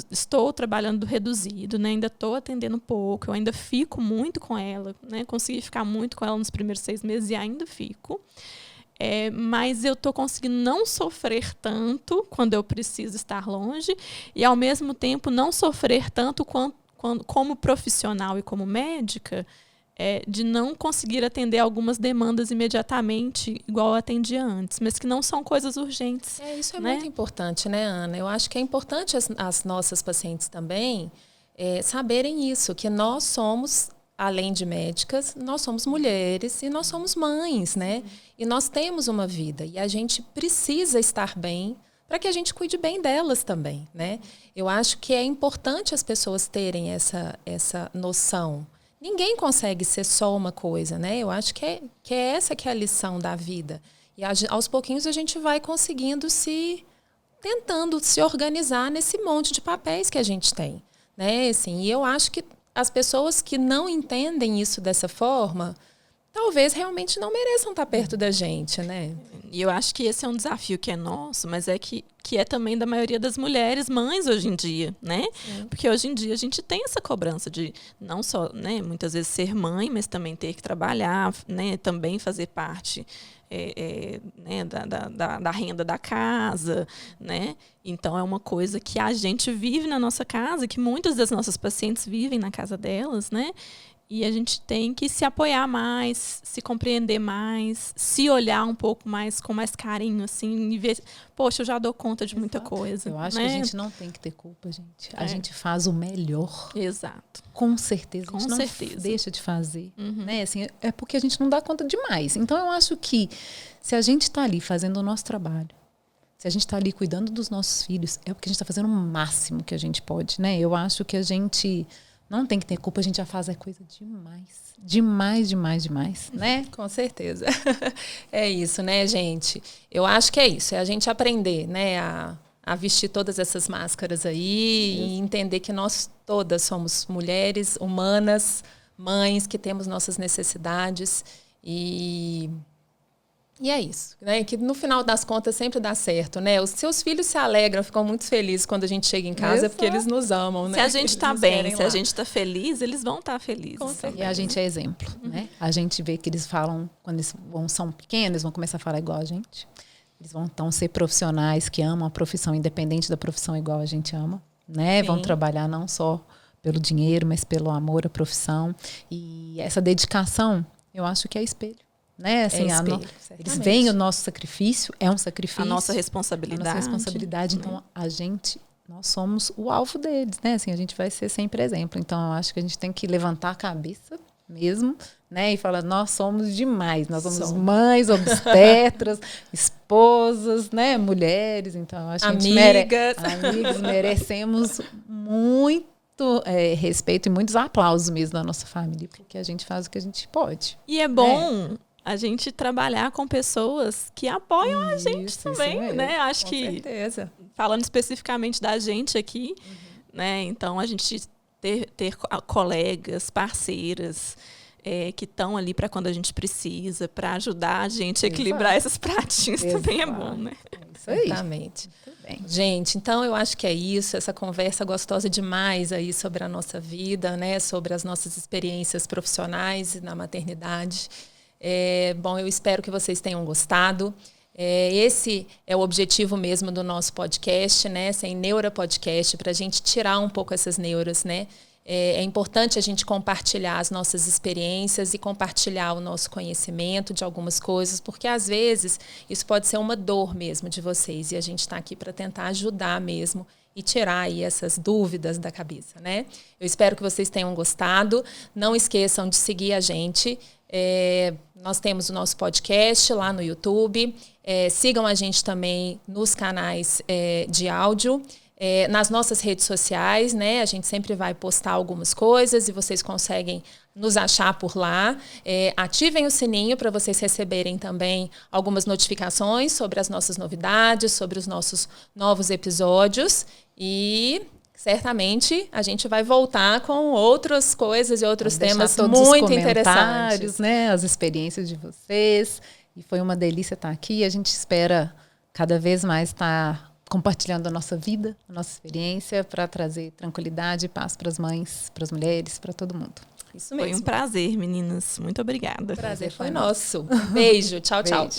estou trabalhando reduzido, né? Ainda estou atendendo pouco, eu ainda fico muito com ela, né? Consegui ficar muito com ela nos primeiros 6 meses e ainda fico. Mas eu estou conseguindo não sofrer tanto quando eu preciso estar longe e, ao mesmo tempo, não sofrer tanto como profissional e como médica, de não conseguir atender algumas demandas imediatamente, igual eu atendia antes, mas que não são coisas urgentes. Isso é, né? Muito importante, né, Ana? Eu acho que é importante as nossas pacientes também saberem isso, que nós somos, além de médicas, nós somos mulheres e nós somos mães, né? E nós temos uma vida e a gente precisa estar bem para que a gente cuide bem delas também, né? Eu acho que é importante as pessoas terem essa noção. Ninguém consegue ser só uma coisa, né? Eu acho que é essa que é a lição da vida. E aos pouquinhos a gente vai conseguindo tentando se organizar nesse monte de papéis que a gente tem, né? Assim, e eu acho que as pessoas que não entendem isso dessa forma, talvez realmente não mereçam estar perto da gente, né? E eu acho que esse é um desafio que é nosso, mas é que é também da maioria das mulheres mães hoje em dia, né? Sim. Porque hoje em dia a gente tem essa cobrança de não só, né, muitas vezes ser mãe, mas também ter que trabalhar, né, também fazer parte né, da renda da casa, né? Então é uma coisa que a gente vive na nossa casa, que muitas das nossas pacientes vivem na casa delas, né? E a gente tem que se apoiar mais, se compreender mais, se olhar um pouco mais, com mais carinho, assim, e ver, poxa, eu já dou conta de muita coisa. Eu acho né? que a gente não tem que ter culpa, gente. A gente faz o melhor. Exato. Com certeza. Com a gente certeza. Não deixa de fazer. Né? Assim, é porque a gente não dá conta demais. Então, eu acho que se a gente está ali fazendo o nosso trabalho, se a gente está ali cuidando dos nossos filhos, é porque a gente está fazendo o máximo que a gente pode. Né? Eu acho que a gente... não tem que ter culpa, a gente já faz coisa demais. Demais, né? Com certeza. É isso, né, gente? Eu acho que é isso, é a gente aprender, né, a vestir todas essas máscaras aí e entender que nós todas somos mulheres humanas, mães, que temos nossas necessidades e é isso, né? Que no final das contas sempre dá certo, né? Os seus filhos se alegram, ficam muito felizes quando a gente chega em casa, porque eles nos amam, né? Se a gente está bem, se a gente está feliz, eles vão estar felizes. E a gente é exemplo, né? A gente vê que eles falam, quando eles são pequenos, eles vão começar a falar igual a gente. Eles vão então ser profissionais que amam a profissão, independente da profissão igual a gente ama, né? Sim. Vão trabalhar não só pelo dinheiro, mas pelo amor à profissão. E essa dedicação, eu acho que é espelho. Né? Assim, eles veem o nosso sacrifício, é um sacrifício. A nossa responsabilidade. Então, nós somos o alvo deles, né? Assim, a gente vai ser sempre exemplo. Então, eu acho que a gente tem que levantar a cabeça mesmo, né? E falar, nós somos demais. Nós somos mães, obstetras, esposas, né? Mulheres. Então, eu acho que amigas, merecemos muito respeito e muitos aplausos mesmo da nossa família, porque a gente faz o que a gente pode. E é bom a gente trabalhar com pessoas que apoiam a gente também, né? Acho que, certeza. Falando especificamente da gente aqui, né? Então, a gente ter colegas, parceiras que estão ali para quando a gente precisa, para ajudar a gente a equilibrar esses pratinhos também é bom, né? Isso aí. Exatamente. Gente, então eu acho que é isso, essa conversa gostosa demais aí sobre a nossa vida, né? Sobre as nossas experiências profissionais na maternidade. Bom, eu espero que vocês tenham gostado. Esse é o objetivo mesmo do nosso podcast, né? Sem Neura Podcast, para a gente tirar um pouco essas neuras, né? É importante a gente compartilhar as nossas experiências e compartilhar o nosso conhecimento de algumas coisas, porque às vezes isso pode ser uma dor mesmo de vocês e a gente está aqui para tentar ajudar mesmo e tirar aí essas dúvidas da cabeça, né? Eu espero que vocês tenham gostado. Não esqueçam de seguir a gente. Nós temos o nosso podcast lá no YouTube. Sigam a gente também nos canais de áudio. Nas nossas redes sociais, né? A gente sempre vai postar algumas coisas e vocês conseguem nos achar por lá. Ativem o sininho para vocês receberem também algumas notificações sobre as nossas novidades, sobre os nossos novos episódios. E certamente a gente vai voltar com outras coisas e outros temas muito interessantes. Né? As experiências de vocês. E foi uma delícia estar aqui. A gente espera cada vez mais estar compartilhando a nossa vida, a nossa experiência, para trazer tranquilidade e paz para as mães, para as mulheres, para todo mundo. Isso mesmo. Foi um prazer, meninas. Muito obrigada. O prazer foi nosso. Beijo. Tchau, tchau.